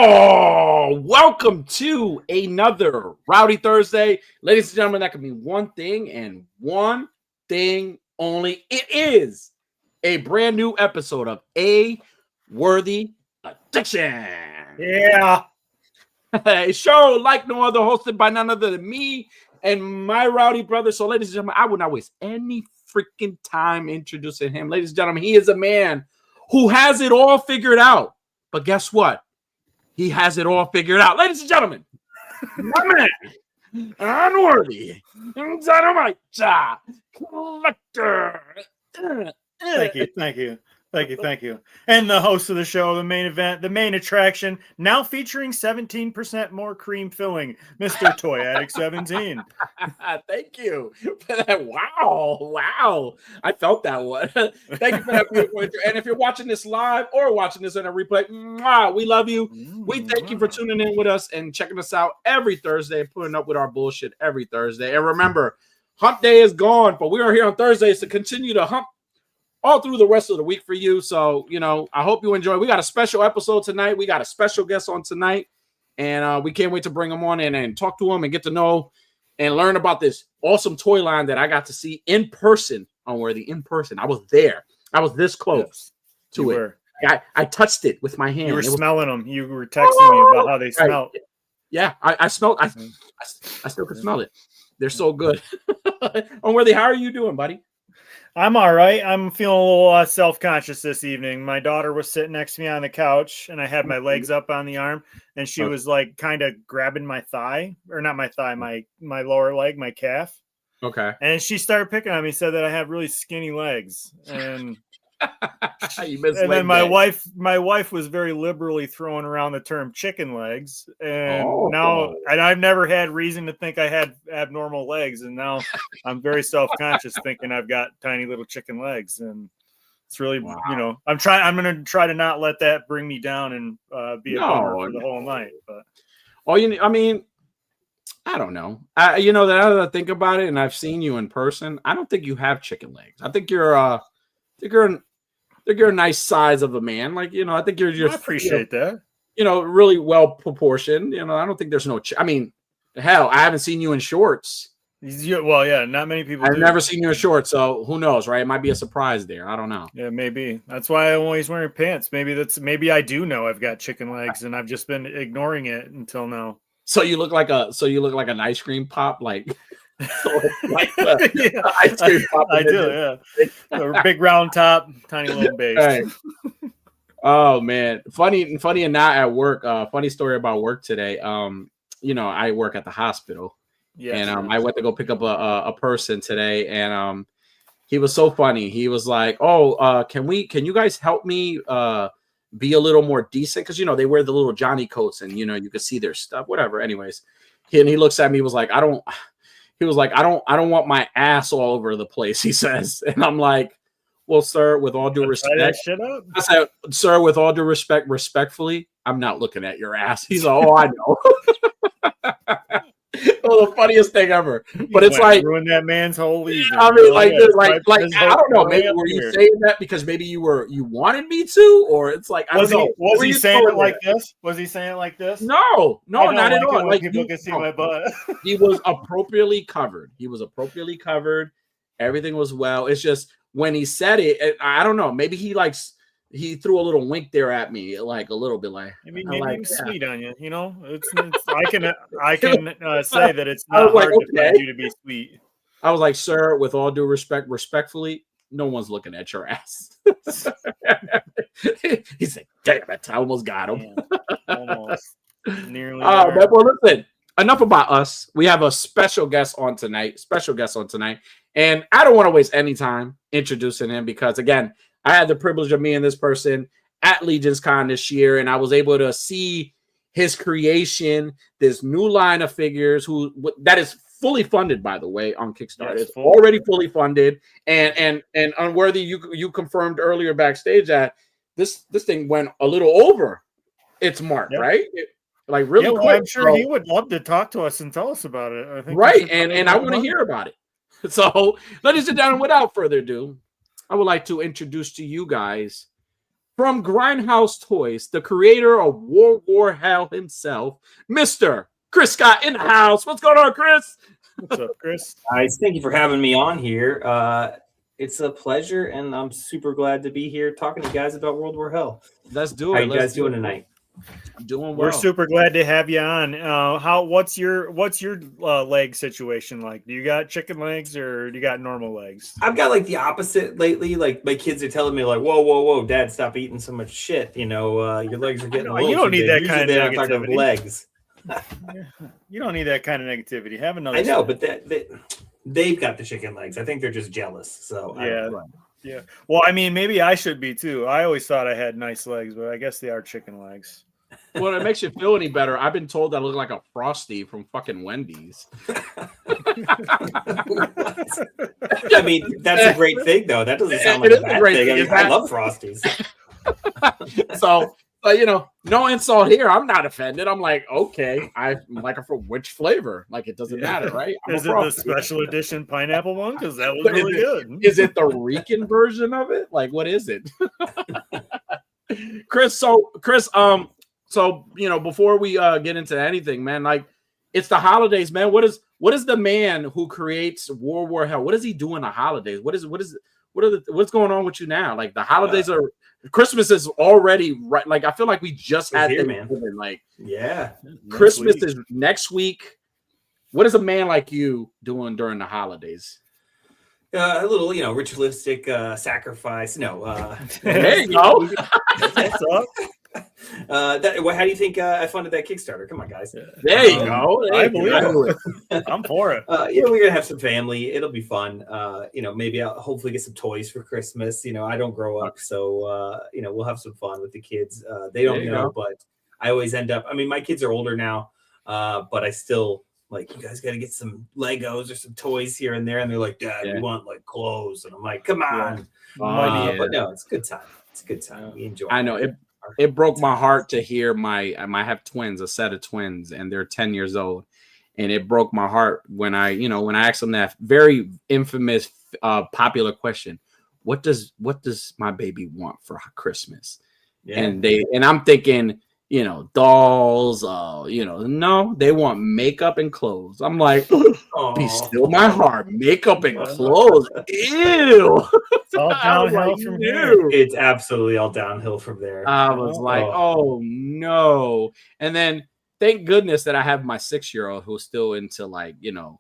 Oh, welcome to another Rowdy Thursday. Ladies and gentlemen, that can mean one thing and one thing only. It is a brand new episode of A Worthy Addiction. Yeah. A show like no other, hosted by none other than me and my rowdy brother. So, ladies and gentlemen, I will not waste any freaking time introducing him. Ladies and gentlemen, he is a man who has it all figured out. But guess what? He has it all figured out. Ladies and gentlemen, my man, Unworthy Dynamite Collector. Thank you. And the host of the show, the main event, the main attraction, now featuring 17% more cream filling, Mr. Toy Addict 17. Thank you for that. Wow. I felt that one. Thank you for that beautiful intro. And if you're watching this live or watching this in a replay, we love you. We thank you for tuning in with us and checking us out every Thursday and putting up with our bullshit every Thursday. And remember, hump day is gone, but we are here on Thursdays to continue to hump all through the rest of the week for you. So, I hope you enjoy. We got a special episode tonight. We got a special guest on tonight, and we can't wait to bring him on and talk to him and get to know and learn about this awesome toy line that I got to see in person. Unworthy, in person. I was there. I was this close to it. I touched it with my hand. You were smelling them. You were texting me about how they smelled. Yeah, I smelled. I still can smell it. They're so good. Unworthy, how are you doing, buddy? I'm all right. I'm feeling a little self-conscious this evening. My daughter was sitting next to me on the couch, and I had my legs up on the arm, and she was like kind of grabbing my thigh, or not my thigh, my lower leg, my calf. Okay. And she started picking on me, said that I have really skinny legs, and then my wife was very liberally throwing around the term chicken legs, and now I've never had reason to think I had abnormal legs, and now I'm very self-conscious thinking I've got tiny little chicken legs, and it's really I'm going to try to not let that bring me down and be a bummer for the whole night. But I don't know. Now that I think about it, and I've seen you in person, I don't think you have chicken legs. I think you're a nice size of a man. I think you're just. I appreciate that. Really well proportioned. I don't think there's no. Hell, I haven't seen you in shorts. Well, yeah, not many people. I've never seen you in shorts, so who knows, right? It might be a surprise there. I don't know. Yeah, maybe that's why I'm always wearing pants. Maybe I do know I've got chicken legs, and I've just been ignoring it until now. So you look like an ice cream pop, like. Ice cream pop. I do, yeah. A big round top, tiny little base. Right. Oh man, funny and not at work. Funny story about work today. I work at the hospital, and I went to go pick up a person today, and he was so funny. He was like, can you guys help me be a little more decent? Because they wear the little Johnny coats, and you can see their stuff, whatever. Anyways, he looks at me, was like, I don't want my ass all over the place, he says. And I'm like, well, sir, with all due respect, I said, sir, with all due respect, respectfully, I'm not looking at your ass. He's like, I know. The funniest thing ever. But it's like ruin that man's whole evening. I mean, I don't know. Maybe were you saying that because maybe you wanted me to, or it's like I don't know. Was he saying it like this? Was he saying it like this? No, not at all. Like people can see my butt. He was appropriately covered. Everything was well. It's just when he said it, I don't know. Maybe he threw a little wink there at me, like a little bit, like maybe I'm sweet on you. It's I can say that it's not hard to find you to be sweet. I was like, sir, with all due respect, respectfully, no one's looking at your ass. He said, damn it, I almost got him. Almost. Nearly. Well, listen, enough about us. We have a special guest on tonight. And I don't want to waste any time introducing him because, again, I had the privilege of meeting this person at Legion's Con this year, and I was able to see his creation, this new line of figures that is fully funded, by the way, on Kickstarter. It's already fully funded, and Unworthy, you confirmed earlier backstage that this thing went a little over its mark, right? Really quick. I'm sure he would love to talk to us and tell us about it. I think right, and I want to hear about it. So, ladies and gentlemen, without further ado, I would like to introduce to you guys from Grindhouse Toys, the creator of World War Hell himself, Mr. Chris Scott in the house. What's going on, Chris? What's up, Chris? Guys, thank you for having me on here. It's a pleasure, and I'm super glad to be here talking to you guys about World War Hell. Let's do it. How you guys doing tonight? I'm doing well. We're super glad to have you on. What's your leg situation like? Do you got chicken legs or do you got normal legs? I've got like the opposite lately. Like my kids are telling me like, whoa, Dad, stop eating so much shit. You know, your legs are getting old. You don't need that kind of negativity. Legs. You don't need that kind of negativity. Have another. I know, but they've got the chicken legs. I think they're just jealous. So yeah. Well, I mean, maybe I should be too. I always thought I had nice legs, but I guess they are chicken legs. Well, it makes you feel any better. I've been told that I look like a Frosty from fucking Wendy's. I mean, that's a great thing, though. That doesn't sound like a bad thing. I mean, I love Frosties. So, you know, no insult here. I'm not offended. I'm like, okay, I like it for which flavor? Like, it doesn't matter, right? Is it the special edition pineapple one? Because that was really good. Is it the Rican version of it? Like, what is it? Chris, so you know, before we get into anything, man, like it's the holidays, man. What is the man who creates World War Hell? What does he do in the holidays? What's going on with you now? Like the holidays are Christmas is already right. Like I feel like we just had here, man. Like Christmas is next week. What is a man like you doing during the holidays? A little, you know, ritualistic sacrifice. No, there you go. That's up. How do you think I funded that Kickstarter? Come on, guys. There you go. I believe it. I'm for it. You know, we're gonna have some family. It'll be fun. You know, maybe I'll hopefully get some toys for Christmas. You know, I don't grow up, so you know, we'll have some fun with the kids. They don't know, but I always end up. I mean, my kids are older now, but I still like, you guys got to get some Legos or some toys here and there, and they're like, Dad, we want like clothes, and I'm like, come on. But no, it's a good time. It's a good time. We enjoy. I know it. It broke my heart to hear I have twins, a set of twins, and they're 10 years old. And it broke my heart when I asked them that very infamous, popular question, what does my baby want for Christmas? Yeah. And I'm thinking, you know, dolls, you know, no, they want makeup and clothes. I'm like, be still my heart, makeup and clothes. Ew. It's all downhill from here. It's absolutely all downhill from there. I was like, oh no. And then thank goodness that I have my 6-year-old who's still into like, you know,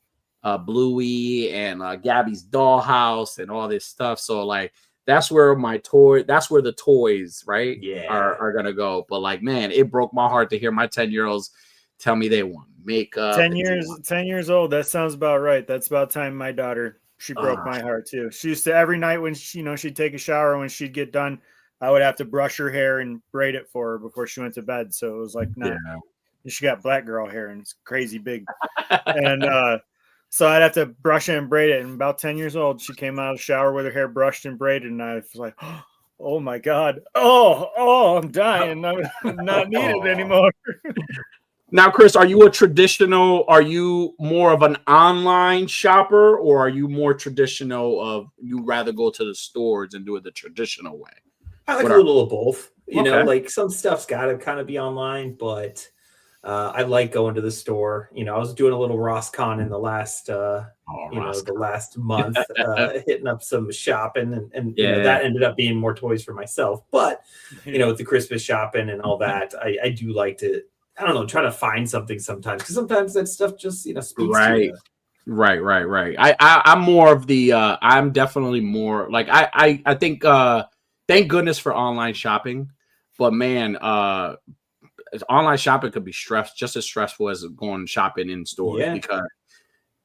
Bluey and Gabby's Dollhouse and all this stuff. So like, that's where the toys, right? Yeah, are gonna go. But like, man, it broke my heart to hear my 10-year-olds tell me they want makeup. 10 years old. That sounds about right. That's about time my daughter, she broke my heart too. She used to, every night when she, you know, she'd take a shower, when she'd get done, I would have to brush her hair and braid it for her before she went to bed. So it was like, nah. Yeah. She got black girl hair and it's crazy big. And so I'd have to brush it and braid it. And about 10 years old, she came out of the shower with her hair brushed and braided. And I was like, oh my God. Oh, I'm dying. I'm not needed anymore. Now, Chris, are you more of an online shopper, or are you more traditional of you rather go to the stores and do it the traditional way? I like a little of both. You know, like some stuff's got to kind of be online, but I like going to the store. You know, I was doing a little RossCon in the last, the last month, hitting up some shopping, and you know, that ended up being more toys for myself. But you know, with the Christmas shopping and all that, I do like to, I don't know, try to find something sometimes, because sometimes that stuff just, you know, speaks to you. Right. I'm more of the. I'm definitely more like I think. Thank goodness for online shopping, but man, online shopping could be just as stressful as going shopping in stores, because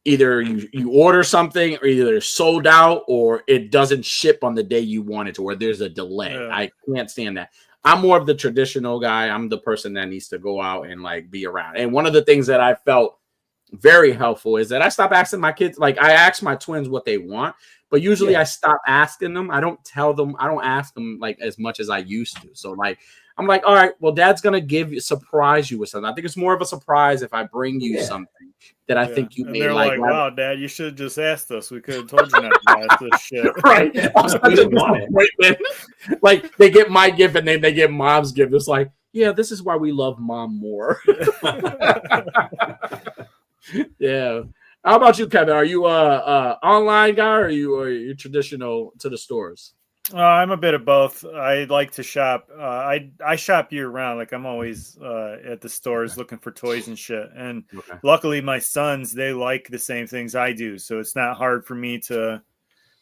either you order something, or either it's sold out, or it doesn't ship on the day you want it to, or there's a delay. I can't stand that. I'm more of the traditional guy. I'm the person that needs to go out and like be around. And one of the things that I felt very helpful is that I stopped asking my kids. Like, I ask my twins what they want, but usually I stop asking them. I don't ask them like as much as I used to. So like, I'm like, all right, well, Dad's gonna surprise you with something. I think it's more of a surprise if I bring you something that I think you may like. They're like, wow, Dad, you should have just asked us. We could have told you not to buy this shit. Right. Like they get my gift and then they get Mom's gift. It's like, yeah, this is why we love Mom more. Yeah. How about you, Kevin? Are you a online guy or are you traditional to the stores? I'm a bit of both. I like to shop. I shop year round. Like I'm always at the stores looking for toys and shit. And luckily, my sons, they like the same things I do, so it's not hard for me to,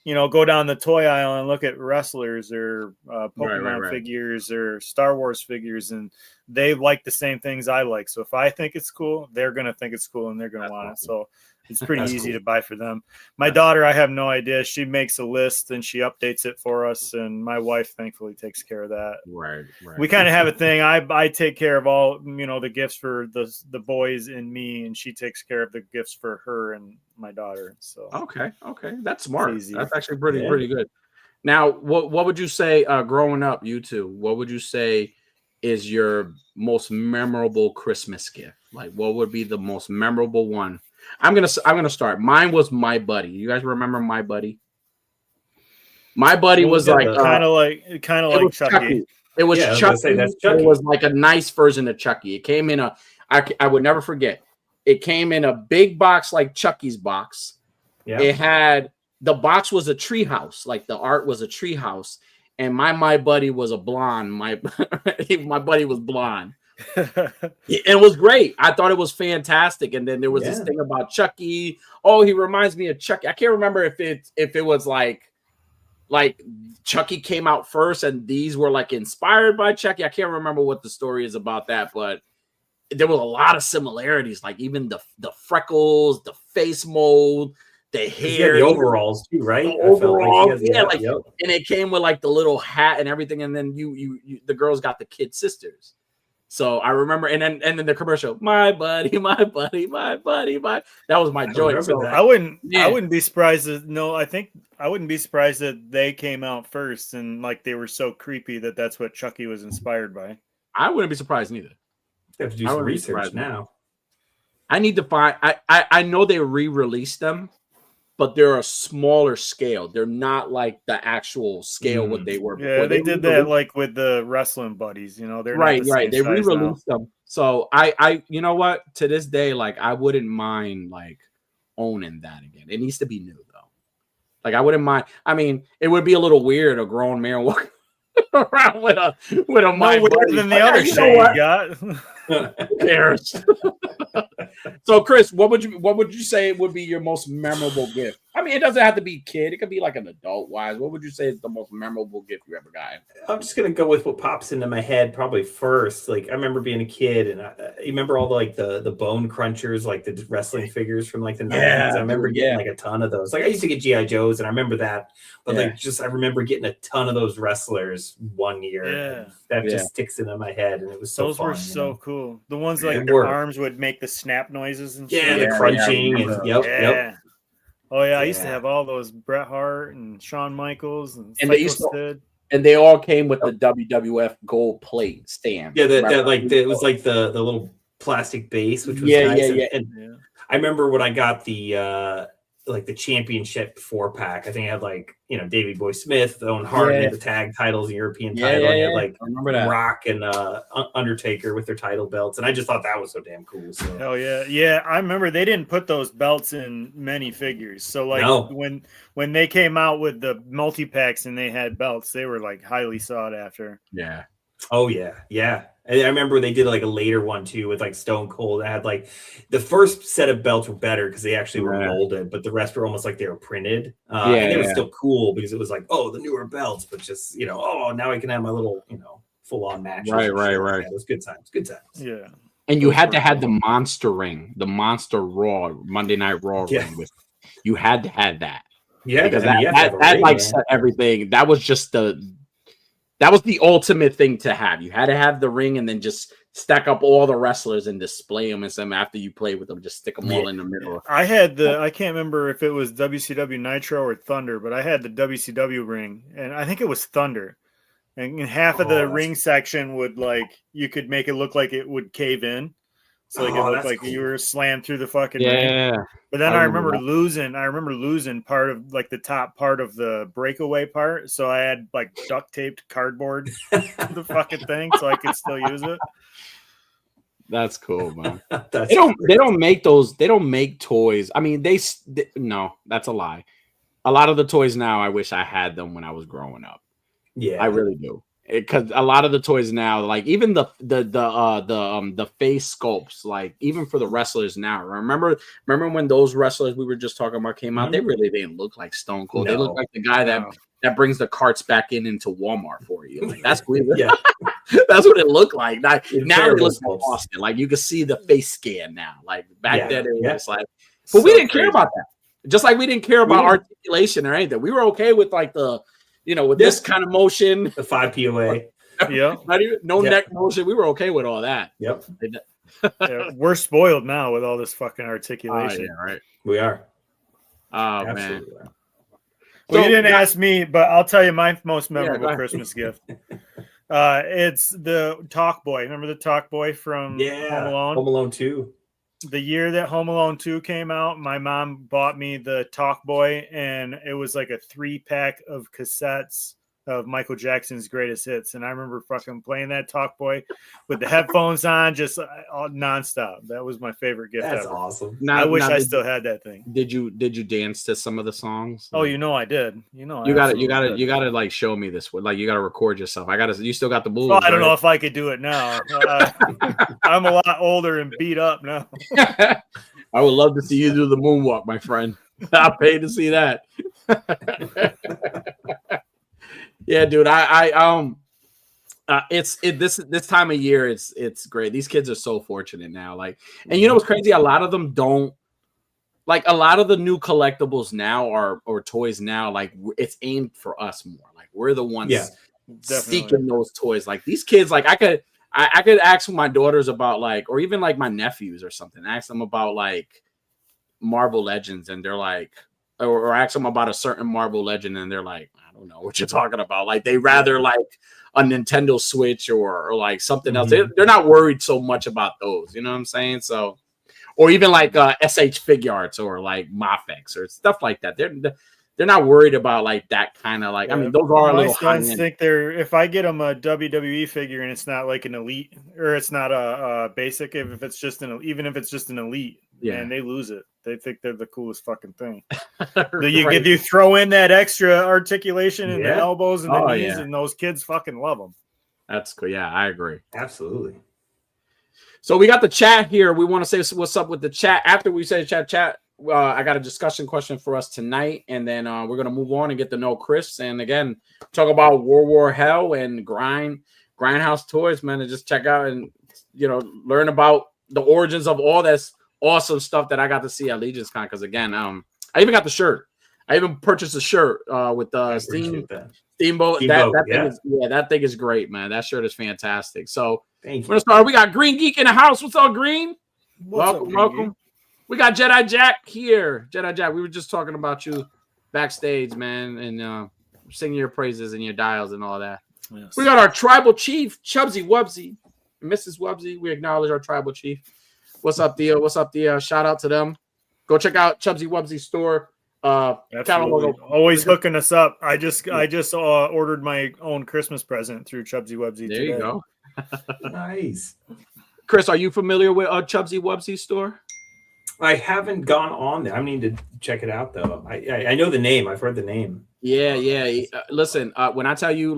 go down the toy aisle and look at wrestlers or Pokemon figures or Star Wars figures, and they like the same things I like. So if I think it's cool, they're gonna think it's cool and they're gonna want it. So it's pretty easy to buy for them. My daughter, I have no idea. She makes a list and she updates it for us. And my wife, thankfully, takes care of that. Right. We kind of have a thing. I take care of all, the gifts for the boys and me, and she takes care of the gifts for her and my daughter. So okay, that's smart. That's actually pretty good. Now, what would you say growing up, you two? What would you say is your most memorable Christmas gift? Like, what would be the most memorable one? I'm gonna start. Mine was My Buddy. You guys remember My Buddy? My Buddy was like kind of like Chucky. It was Chucky. It was like a nice version of Chucky. It came in I would never forget. It came in a big box like Chucky's box. Yeah. It had the box was a treehouse, like the art was a treehouse, and My Buddy was a blonde. My buddy was blonde. It was great. I thought it was fantastic. And then there was this thing about Chucky. Oh, he reminds me of Chucky. I can't remember if it was like Chucky came out first and these were like inspired by Chucky. I can't remember what the story is about that, but there was a lot of similarities, like even the freckles, the face mold, the hair, the overalls too, right? The overalls, and it came with like the little hat and everything. And then you the girls got the kid sisters. So I remember, and then the commercial, My Buddy, My Buddy, My Buddy, that was my joy. So I wouldn't be surprised I wouldn't be surprised that they came out first and like they were so creepy that's what Chucky was inspired by. I wouldn't be surprised neither. You have to do some research now. I need to find. I know they re-released them, but they're a smaller scale. They're not like the actual scale what they were. Yeah, they did that like with the wrestling buddies. They're right. They re-released them. So I, you know what? To this day, like I wouldn't mind like owning that again. It needs to be new though. Like I wouldn't mind. I mean, it would be a little weird a grown man walking around with a My Buddy than the other shit you got. Who cares? So, Chris, what would you say would be your most memorable gift? I mean, it doesn't have to be kid; it could be like an adult wise. What would you say is the most memorable gift you ever got? I'm just gonna go with what pops into my head probably first. Like I remember being a kid, and I remember all the bone crunchers, like the wrestling figures from like the 90s. I remember getting like a ton of those. Like I used to get GI Joes, and I remember that. But I remember getting a ton of those wrestlers one year. Yeah. That just sticks into my head, and it was so fun. Those were so cool. The ones like their arms would make the snap noises and shit. The crunching and yep. Oh yeah, I used to have all those Bret Hart and Shawn Michaels and they all came with the WWF gold plate stand. Yeah, it was like the little plastic base, which was nice. And I remember when I got the championship 4-pack. I think I had Davey Boy Smith, Owen Hart, had the tag titles, European title. I had I remember that. Rock and Undertaker with their title belts, and I just thought that was so damn cool. So. Hell yeah! I remember they didn't put those belts in many figures. So when they came out with the multi packs and they had belts, they were like highly sought after. Yeah. Oh yeah. I remember they did like a later one too with like Stone Cold. I had like the first set of belts were better because they actually were molded, but the rest were almost like they were printed. And they were still cool because it was like, oh, the newer belts, but just now I can have my little full on match. Right. It was good times. Yeah. And you had to have the monster ring, the Monster Raw Monday Night Raw ring. You had to have that. Yeah, because that set everything. That was just that was the ultimate thing to have. You had to have the ring and then just stack up all the wrestlers and display them and some after you play with them, just stick them all in the middle. I had I can't remember if it was WCW Nitro or Thunder, but I had the WCW ring and I think it was Thunder. and half of the ring section would you could make it look like it would cave in. So it looked like you were slammed through the fucking ring. But then I remember losing part of the top part of the breakaway part. So I had duct taped cardboard to the fucking thing so I could still use it. That's cool, man. They don't make those. They don't make toys. I mean, no, that's a lie. A lot of the toys now, I wish I had them when I was growing up. Yeah, I really do. Because a lot of the toys now, even the face sculpts, even for the wrestlers now. Remember when those wrestlers we were just talking about came out? They really didn't look like Stone Cold. No. They look like the guy that brings the carts back into Walmart for you. That's weird. Yeah, that's what it looked like. Now it looks like Austin. You can see the face scan now. Back then it was but we didn't care about that. Just like we didn't care about articulation or anything. We were okay with with this kind of motion, the 5 POA, neck motion. We were okay with all that. Yep. We're spoiled now with all this fucking articulation. Right. We are. Oh absolutely. Man. Well, you didn't ask me, but I'll tell you my most memorable Christmas gift. It's the Talk Boy. Remember the Talk Boy from Home Alone? Home Alone 2. The year that Home Alone 2 came out, my mom bought me the Talk Boy, and it was like a 3-pack of cassettes of Michael Jackson's greatest hits. And I remember fucking playing that Talk Boy with the headphones on, just nonstop. That was my favorite gift. That's ever. Awesome. I wish I still had that thing. Did you dance to some of the songs? Oh, I did. You gotta show me this. You gotta record yourself. You still got the moves. Well, I don't know if I could do it now. I'm a lot older and beat up now. I would love to see you do the moonwalk, my friend. I'll pay to see that. Yeah, dude. This time of year, it's great. These kids are so fortunate now. And you know what's crazy? A lot of them don't a lot of the new collectibles now or toys now. It's aimed for us more. We're the ones seeking those toys. These kids. I could ask my daughters about or even my nephews or something. Ask them about Marvel Legends, and they're or ask them about a certain Marvel Legend, and they're like, I don't know what you're talking about. They rather a Nintendo Switch or something else. They're not worried so much about those. You know what I'm saying? So, or even SH Fig Arts or Mafex or stuff like that. They're not worried about that kind of I mean, those are a little high end. Think if I get them a WWE figure and it's not an elite or it's not a basic, if it's just even if it's just an elite, and they lose it. They think they're the coolest fucking thing. If you throw in that extra articulation in the elbows and the knees, and those kids fucking love them. That's cool. Yeah, I agree. Absolutely. So we got the chat here. We want to say what's up with the chat. After we say chat, I got a discussion question for us tonight, and then we're gonna move on and get to know Chris, and again talk about World War Hell and Grindhouse Toys, man, and just check out and learn about the origins of all this awesome stuff that I got to see at Legion's Con. Because again, I even got the shirt. I even purchased a shirt with the Steamboat. That thing is great, man. That shirt is fantastic. So we're gonna start. We got Green Geek in the house. What's up, Green? Welcome. We got Jedi Jack here. Jedi Jack, we were just talking about you backstage, man, and singing your praises and your dials and all that. Yes. We got our tribal chief, Chubsy Wubsy, Mrs. Wubsy. We acknowledge our tribal chief. What's up, Theo? Shout out to them. Go check out Chubsy Wubsy's store. Always hooking us up. I just ordered my own Christmas present through Chubsy Wubsy. There you go. Nice. Chris, are you familiar with Chubsy Wubsy's store? I haven't gone on there. I need to check it out though. I know the name. I've heard the name. Yeah. Listen, when I tell you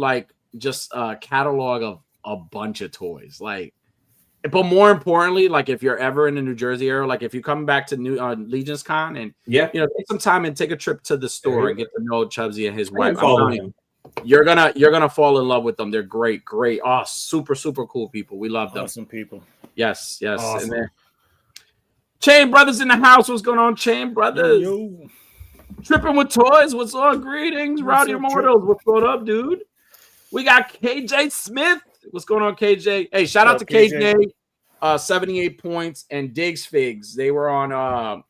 just a catalog of a bunch of toys, but more importantly, if you're ever in the New Jersey area, if you come back to Legion's Con and take some time and take a trip to the store and get to know Chubsy and his wife. You're gonna fall in love with them. They're great. Oh, super cool people. We love them. Awesome people. Yes. Awesome. And Chain Brothers in the house. What's going on, Chain Brothers? Yo. Tripping with Toys. What's on? Greetings, Rowdy Immortals. What's going up, dude? We got KJ Smith. What's going on, KJ? Hey, shout out to KJ. 78 points and Diggs Figs. They were on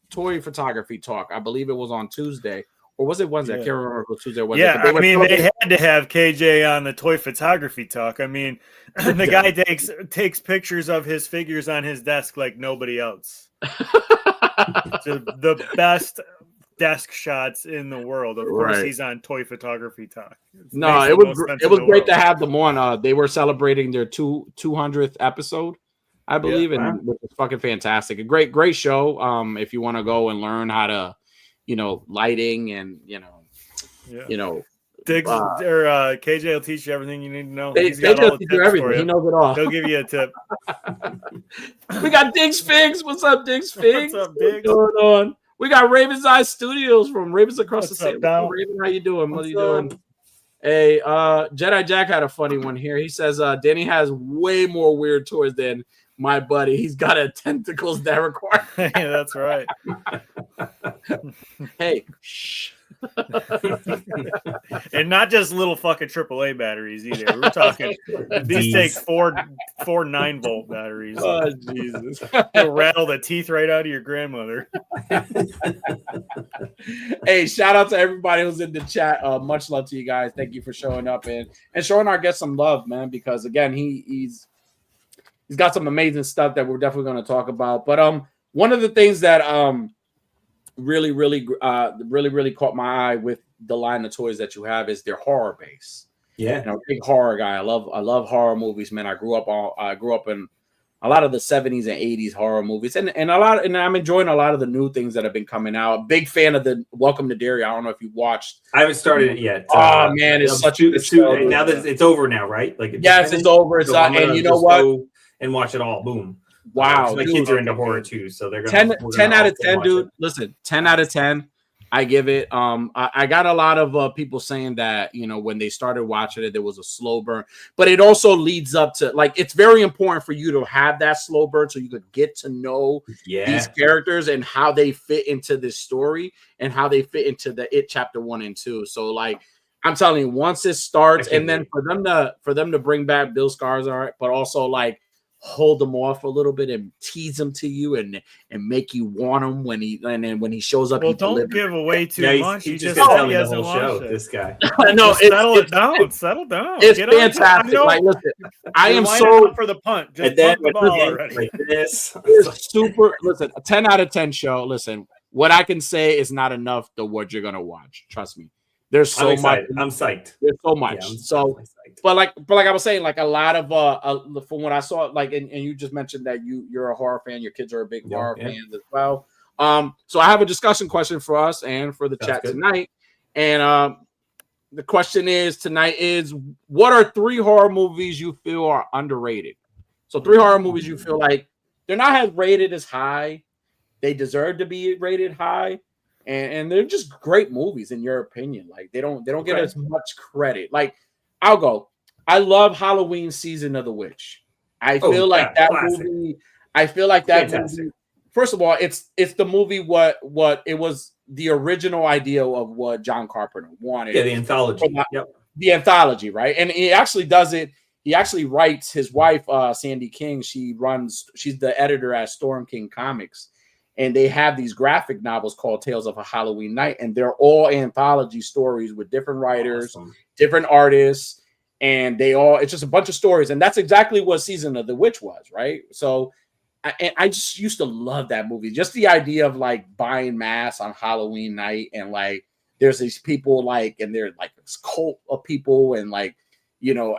Toy Photography Talk. I believe it was on Tuesday or was it Wednesday? I can't remember if it was Tuesday or Wednesday. Yeah, I mean, they had to have KJ on the Toy Photography Talk. I mean, the guy takes pictures of his figures on his desk like nobody else. The best desk shots in the world. Of course, he's on Toy Photography Talk. It was great to have them on. They were celebrating their 200th episode, I believe, and which was fucking fantastic. A great show. If you want to go and learn how to, lighting and Diggs or KJ will teach you everything you need to know. He's got all the tips everything. He knows it all. He'll give you a tip. We got Diggs Figs. What's up, Diggs Figs? What's up, Diggs? What's going on? We got Raven's Eye Studios from Ravens Across the Sea. Raven, how you doing? What are you doing? Hey, Jedi Jack had a funny one here. He says, Danny has way more weird toys than my buddy. He's got a tentacles that require. Hey, that's right. Hey, shh. And not just little fucking AAA batteries either. We're talking these take four 9-volt batteries. Oh Jesus! You'll rattle the teeth right out of your grandmother. Hey, shout out to everybody who's in the chat. Much love to you guys. Thank you for showing up and showing our guests some love, man. Because again, he's got some amazing stuff that we're definitely going to talk about. But one of the things that really caught my eye with the line of toys that you have is their horror base. Yeah, big horror guy. I love horror movies, man. I grew up in a lot of the 70s and 80s horror movies, and I'm enjoying a lot of the new things that have been coming out. Big fan of the Welcome to Derry. I don't know if you watched. I haven't started it yet. Oh man, it's such a good show. Now that it's over now, right? Like it's over. It's and you know what? And watch it all. Boom. Wow, my kids are into horror too, so they're gonna 10 out of 10, dude. Listen, 10 out of 10. I give it. I got a lot of people saying that when they started watching it, there was a slow burn, but it also leads up to it's very important for you to have that slow burn so you could get to know these characters and how they fit into this story and how they fit into the It Chapter 1 and 2. So I'm telling you, once it starts, and then for them to bring back Bill Skarsgård, but also hold them off a little bit and tease them to you and make you want him when he shows up. Well, don't give away too much. He just tell me the whole show. This guy. No, settle down. It's fantastic. Listen, I am so for the punt. Just and then the ball already. This it's super. Listen, a 10 out of 10 show. Listen, what I can say is not enough to what you're gonna watch. Trust me. There's so much. I'm psyched. There's so much. But like I was saying, a lot of from what I saw, and you just mentioned that you're a horror fan. Your kids are a big horror fans as well. So I have a discussion question for us and for the chat tonight. And the question tonight is, what are 3 horror movies you feel are underrated? So 3 horror movies you feel like they're not as rated as high. They deserve to be rated high. And they're just great movies in your opinion. They don't get as much credit. I'll go. I love Halloween Season of the Witch. I feel like that classic movie. I feel like that movie. First of all, it's the movie what it was the original idea of what John Carpenter wanted. Yeah, the anthology. The anthology, right? And he actually does it. He actually writes. His wife, Sandy King. She's the editor at Storm King Comics. And they have these graphic novels called Tales of a Halloween Night. And they're all anthology stories with different writers, different artists. And it's just a bunch of stories. And that's exactly what Season of the Witch was, right? So I just used to love that movie. Just the idea of buying masks on Halloween night. And there's these people and they're this cult of people. And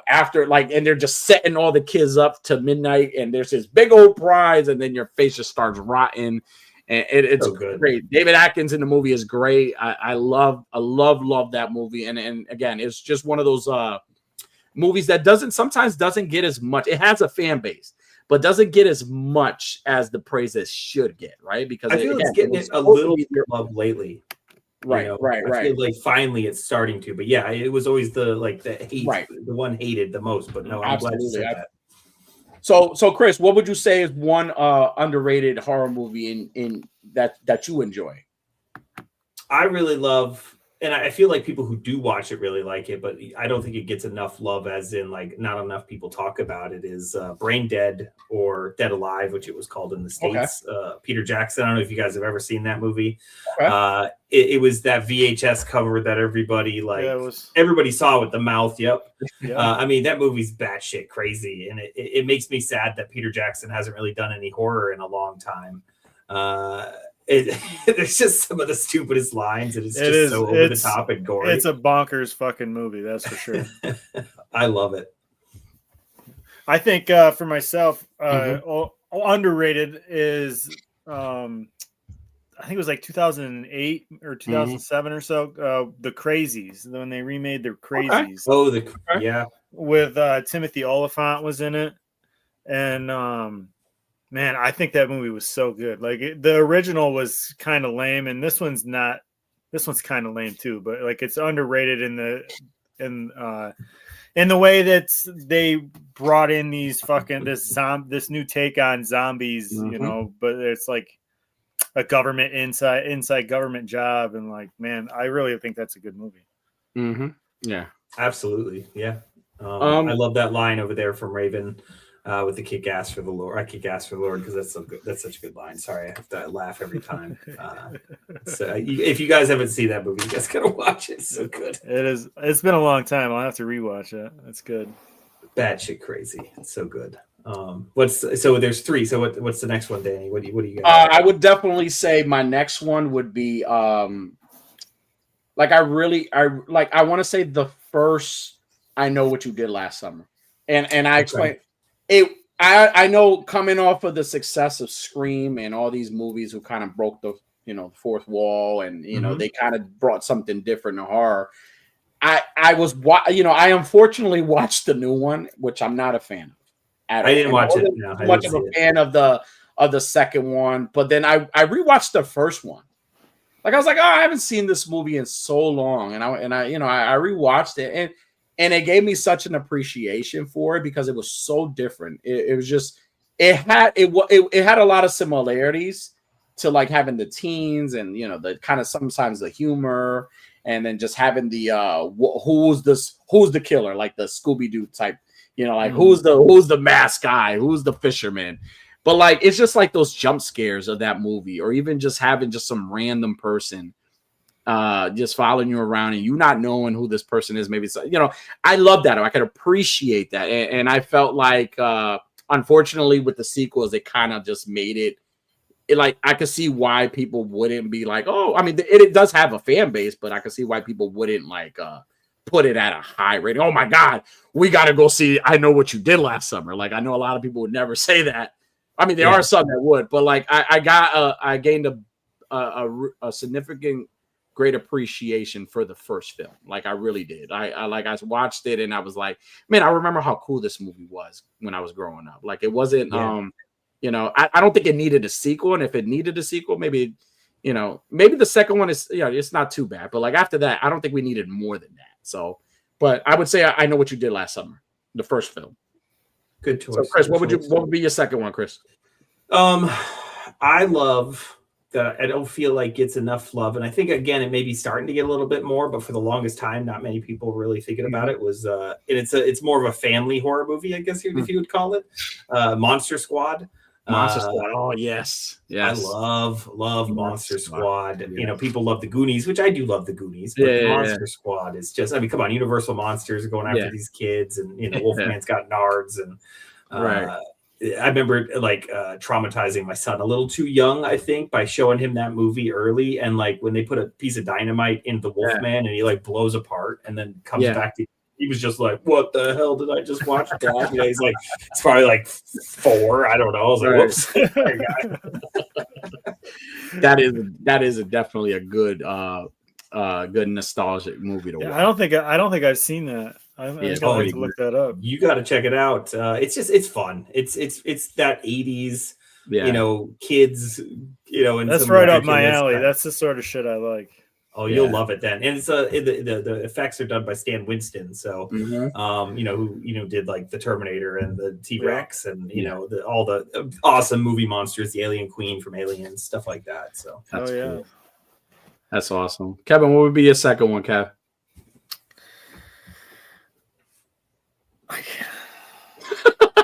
after and they're just setting all the kids up to midnight. And there's this big old prize. And then your face just starts rotting. And it's so great. David Atkins in the movie is great. I love that movie. And again, it's just one of those movies that sometimes doesn't get as much. It has a fan base, but doesn't get as much as the praise it should get, right? Because I feel it's getting a little bit love lately. Right. I feel finally it's starting to. But yeah, it was always the hate, the one hated the most. But no, I'm glad to say that. So Chris, what would you say is one underrated horror movie in that you enjoy? I really love and I feel like people who do watch it really like it, but I don't think it gets enough love, as in like not enough people talk about it, is Brain Dead or Dead Alive, which it was called in the States. Peter Jackson. I don't know if you guys have ever seen that movie. It was that VHS cover that everybody everybody saw with the mouth. Yep. I mean, that movie's batshit crazy, and it makes me sad that Peter Jackson hasn't really done any horror in a long time. There's just some of the stupidest lines, and it's so over the top and gory. It's a bonkers fucking movie, that's for sure. I love it. I think for myself, underrated is I think it was like 2008 or 2007 or so. The Crazies, when they remade the Crazies. With Timothy Olyphant was in it, and man, I think that movie was so good. Like the original was kind of lame, and this one's not. This one's kind of lame too, but like it's underrated in the way that they brought in these fucking this new take on zombies, you know. But it's like a government inside government job, and like, man, I really think that's a good movie. Yeah, absolutely. Yeah, I love that line over there from Raven. With the kick ass for the Lord. I kick ass for the Lord because that's so good. That's such a good line. Sorry, I have to laugh every time. So if you guys haven't seen that movie, you guys gotta watch it. It's so good. It is. It's been a long time. I'll have to rewatch it. That's good. Bad shit crazy. It's so good. There's 3. So what's the next one, Danny? What do you got? I would definitely say my next one would be I want to say the first I Know What You Did Last Summer. And I explained I know coming off of the success of Scream and all these movies who kind of broke the fourth wall, and they kind of brought something different to horror. I unfortunately watched the new one, which I'm not a fan of. I didn't watch it. No, I much of a fan of the second one, but then I rewatched the first one. Like I was like, oh, I haven't seen this movie in so long, and I rewatched it, and it gave me such an appreciation for it because it was so different. It was just it had a lot of similarities to like having the teens and the kind of sometimes the humor, and then just having the who's the killer, like the Scooby-Doo type, who's the masked guy, who's the fisherman. But like it's just like those jump scares of that movie, or even just having just some random person just following you around and you not knowing who this person is. Maybe I love that. I could appreciate that, and I felt like unfortunately with the sequels it kind of just made it like I could see why people wouldn't be like, oh, I mean it does have a fan base, but I could see why people wouldn't like put it at a high rating. Oh my god, we got to go see I Know What You Did Last Summer. Like I know a lot of people would never say that. I mean there are some that would, but like I gained a significant great appreciation for the first film. Like I really did. I watched it and I was like, man, I remember how cool this movie was when I was growing up. Like it wasn't I don't think it needed a sequel, and if it needed a sequel, maybe the second one is it's not too bad, but like after that I don't think we needed more than that. So but I would say I Know What You Did Last Summer, the first film. Good choice. So Chris, what would be your second one, Chris? I love that I don't feel like gets enough love, and I think again it may be starting to get a little bit more, but for the longest time not many people really thinking about it was and it's more of a family horror movie, I guess if you would call it, Monster Squad. Oh yes. I love Monster Squad. People love the Goonies, which I do love the Goonies, but the Monster Squad is just, I mean, come on, Universal Monsters are going after these kids, and Wolfman's got nards, and right. I remember like traumatizing my son a little too young, I think, by showing him that movie early. And like when they put a piece of dynamite in the Wolfman and he like blows apart and then comes back to, he was just like, what the hell did I just watch? He's like, it's probably like 4. I don't know. I was like, whoops. that is definitely a good good nostalgic movie to watch. I don't think I've seen that. I need to look that up. You got to check it out. It's fun. It's that 80s, kids, and that's right up my alley. That's the sort of shit I like. Oh, you'll love it then. And it's the effects are done by Stan Winston, so who did like the Terminator and the T-Rex and all the awesome movie monsters, the Alien Queen from Aliens, stuff like that. So that's cool. That's awesome. Kevin, what would be your second one, Kev?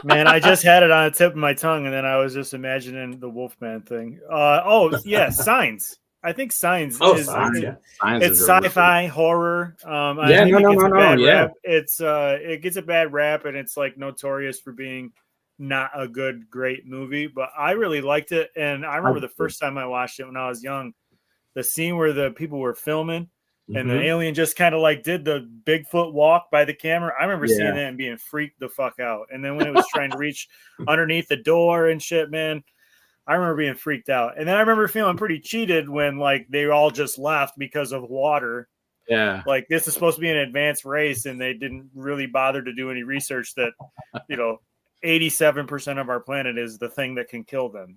Man, I just had it on the tip of my tongue, and then I was just imagining the Wolfman thing. Signs. I think Signs is Signs, yeah. It's sci-fi horror. Rap. It gets a bad rap, and it's like notorious for being not a great movie. But I really liked it, and I remember the first time I watched it when I was young, the scene where the people were filming. And the alien just kind of like did the Bigfoot walk by the camera. I remember seeing that and being freaked the fuck out. And then when it was trying to reach underneath the door and shit, man, I remember being freaked out. And then I remember feeling pretty cheated when like they all just left because of water. Yeah. Like this is supposed to be an advanced race, and they didn't really bother to do any research that, 87% of our planet is the thing that can kill them.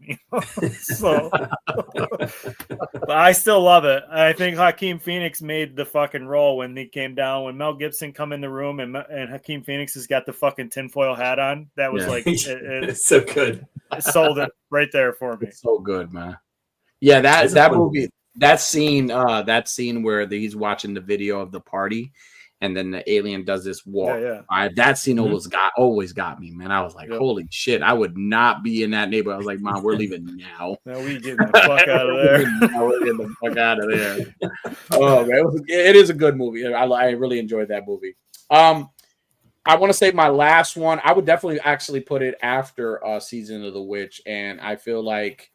So but I still love it. I think Joaquin Phoenix made the fucking role when he came down, when Mel Gibson come in the room and Joaquin Phoenix has got the fucking tinfoil hat on. That was it's so good. It sold it right there for me. It's so good, man. Yeah, that movie, that scene where he's watching the video of the party. And then the alien does this walk. That scene always got me, man. I was like, holy shit, I would not be in that neighborhood. I was like, Mom, we're leaving now. No, we getting the fuck out of there. We're getting the fuck out of there. Oh, man, it is a good movie. I really enjoyed that movie. I want to say my last one. I would definitely actually put it after Season of the Witch. And I feel like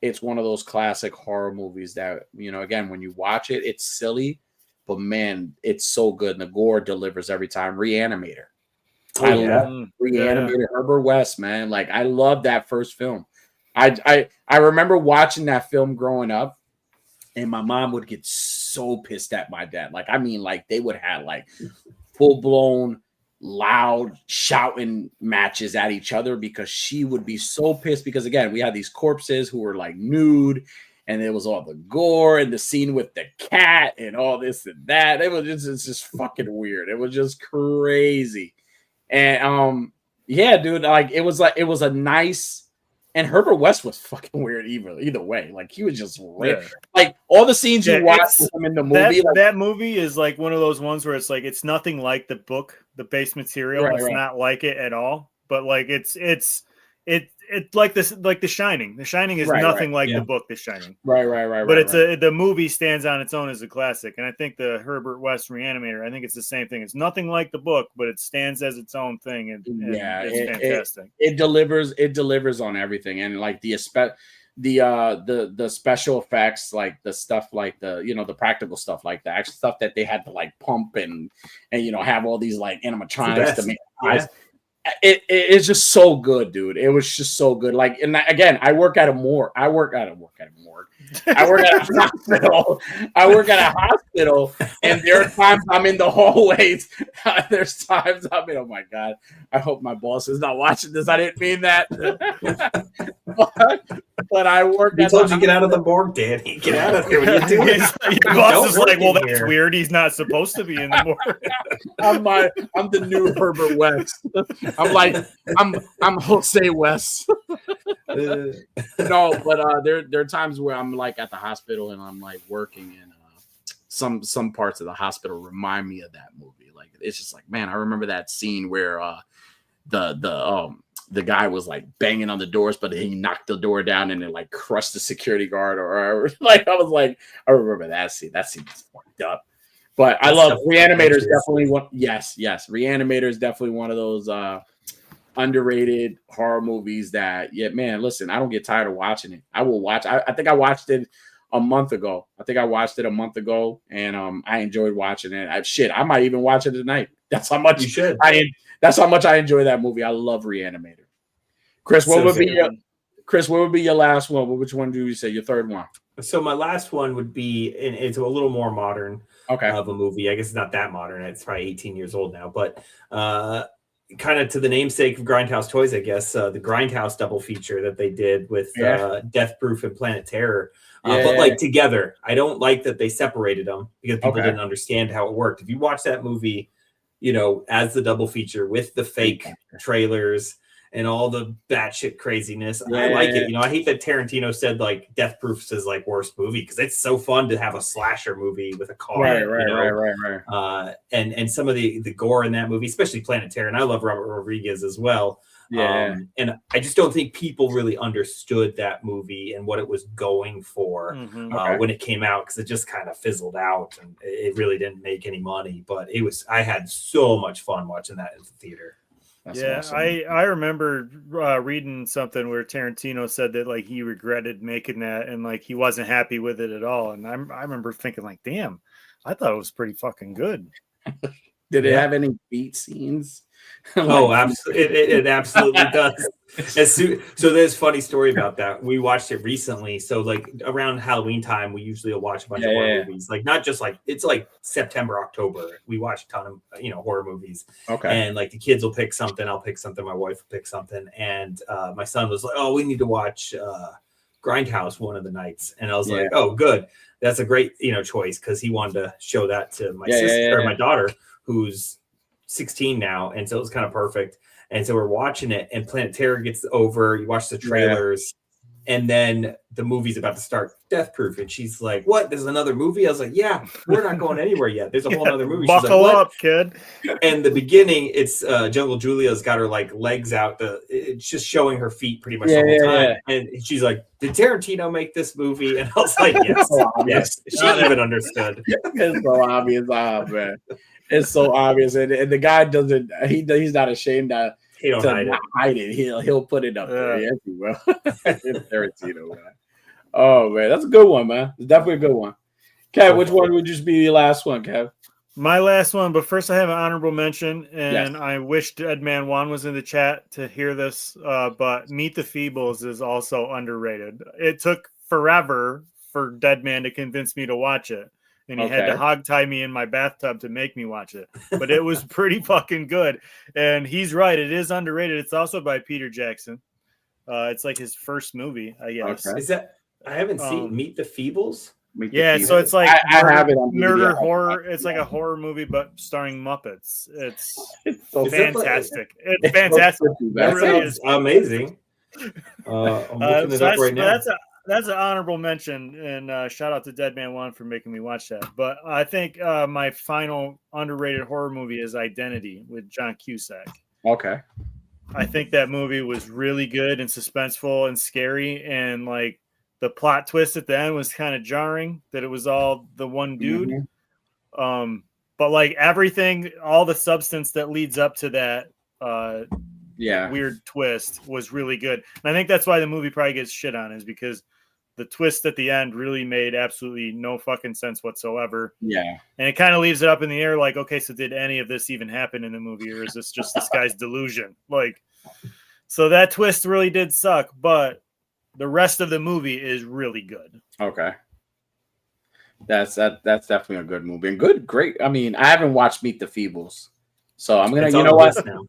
it's one of those classic horror movies that, again, when you watch it, it's silly. But man, it's so good. And the gore delivers every time. Reanimator. I love Reanimator. Herbert West, man. Like I love that first film. I remember watching that film growing up, and my mom would get so pissed at my dad. Like, I mean, like they would have like full-blown loud shouting matches at each other because she would be so pissed because again, we had these corpses who were like nude. And it was all the gore and the scene with the cat and all this and that. It was just fucking weird. It was just crazy. And dude, like it was a nice. And Herbert West was fucking weird either way. Like he was just like all the scenes you watch with him in the movie. That movie is like one of those ones where it's like it's nothing like the book, the base material. It's not like it at all. But like it's like this, like The Shining. The Shining is nothing like the book, The Shining. Right. But the movie stands on its own as a classic, and I think the Herbert West Reanimator, I think it's the same thing. It's nothing like the book, but it stands as its own thing, and it's fantastic. It delivers on everything, and like the special effects, like the stuff, like the practical stuff, like the actual stuff that they had to like pump and have all these like animatronics to make eyes. It's just so good, dude. It was just so good. Like, and again, I work at a morgue. I work at a hospital. And there are times I'm in the hallways. There's times I'm in. Oh my god! I hope my boss is not watching this. I didn't mean that. but I work. He told you get out of the morgue, Danny. Get out of here. What are you doing? Your boss is like, well, that's weird. He's not supposed to be in the morgue. I'm the new Herbert West. I'm like, I'm Jose West. No, but there are times where I'm like at the hospital and I'm like working, and some parts of the hospital remind me of that movie. Like it's just like, man, I remember that scene where the guy was like banging on the doors, but he knocked the door down and it like crushed the security guard, or like I was like, I remember that scene. That scene was fucked up. But I love Reanimator is definitely one. Yes. Reanimator is definitely one of those underrated horror movies that, man, listen, I don't get tired of watching it. I will watch. I think I watched it a month ago. And I enjoyed watching it. I might even watch it tonight. That's how much you should. That's how much I enjoy that movie. I love Reanimator. Chris, what would be your last one? Which one do you say? Your third one? So my last one would be, and it's a little more modern of a movie. I guess it's not that modern. It's probably 18 years old now, but kind of to the namesake of Grindhouse Toys, I guess, the Grindhouse double feature that they did with Death Proof and Planet Terror. But like together, I don't like that they separated them because people didn't understand how it worked. If you watch that movie, as the double feature with the fake trailers and all the batshit craziness. Yeah. I like it. You know, I hate that Tarantino said like Death Proof's his like worst movie because it's so fun to have a slasher movie with a car. Right. And some of the gore in that movie, especially Planet Terror, and I love Robert Rodriguez as well. Yeah. And I just don't think people really understood that movie and what it was going for when it came out, because it just kind of fizzled out and it really didn't make any money. But I had so much fun watching that in the theater. That's awesome. I remember reading something where Tarantino said that like he regretted making that and like he wasn't happy with it at all. And I remember thinking like, damn, I thought it was pretty fucking good. Did it have any beat scenes? Oh, absolutely. It absolutely does. So there's a funny story about that. We watched it recently. So like around Halloween time, we usually watch a bunch of horror movies. Like not just like it's like September, October. We watch a ton of horror movies. Okay. And like the kids will pick something, I'll pick something, my wife will pick something. And my son was like, "Oh, we need to watch Grindhouse one of the nights." And I was like, "Oh, good. That's a great choice," because he wanted to show that to my sister or my daughter, who's 16 now, and so it was kind of perfect. And so we're watching it, and Planet Terror gets over. You watch the trailers, and then the movie's about to start, Death Proof, and she's like, "What? There's another movie?" I was like, "Yeah, we're not going anywhere yet. There's a whole other movie." Buckle like, up, kid. And the beginning, it's Jungle Julia's got her like legs out. It's just showing her feet pretty much the whole time. And she's like, "Did Tarantino make this movie?" And I was like, "Yes, yes." She even understood. It's so obvious, man. It's so obvious, and the guy doesn't. He's not ashamed to hide it. He'll put it up there. Yes, he will. It's Tarantino, man. Oh man, that's a good one, man. It's definitely a good one. Kev, which one would just be your last one, Kev? My last one, but first I have an honorable mention, and I wish Dead Man Juan was in the chat to hear this. But Meet the Feebles is also underrated. It took forever for Dead Man to convince me to watch it. And he had to hog tie me in my bathtub to make me watch it. But it was pretty fucking good. And he's right. It is underrated. It's also by Peter Jackson. It's like his first movie, I guess. Is that I haven't seen Meet the Feebles? So it's like I have it on murder horror. It's like a horror movie, but starring Muppets. It's so fantastic. It's fantastic. That really is amazing. I'm looking it up right now. That's an honorable mention, and shout out to Dead Man Juan for making me watch that. But I think my final underrated horror movie is Identity with John Cusack. Okay. I think that movie was really good and suspenseful and scary, and like the plot twist at the end was kind of jarring that it was all the one dude. Mm-hmm. But like everything, all the substance that leads up to that weird twist was really good. And I think that's why the movie probably gets shit on, is because the twist at the end really made absolutely no fucking sense whatsoever. Yeah. And it kind of leaves it up in the air like, okay, so did any of this even happen in the movie, or is this just this guy's delusion? Like, so that twist really did suck, but the rest of the movie is really good. Okay. That's definitely a good movie. And great. I mean, I haven't watched Meet the Feebles. So I'm gonna,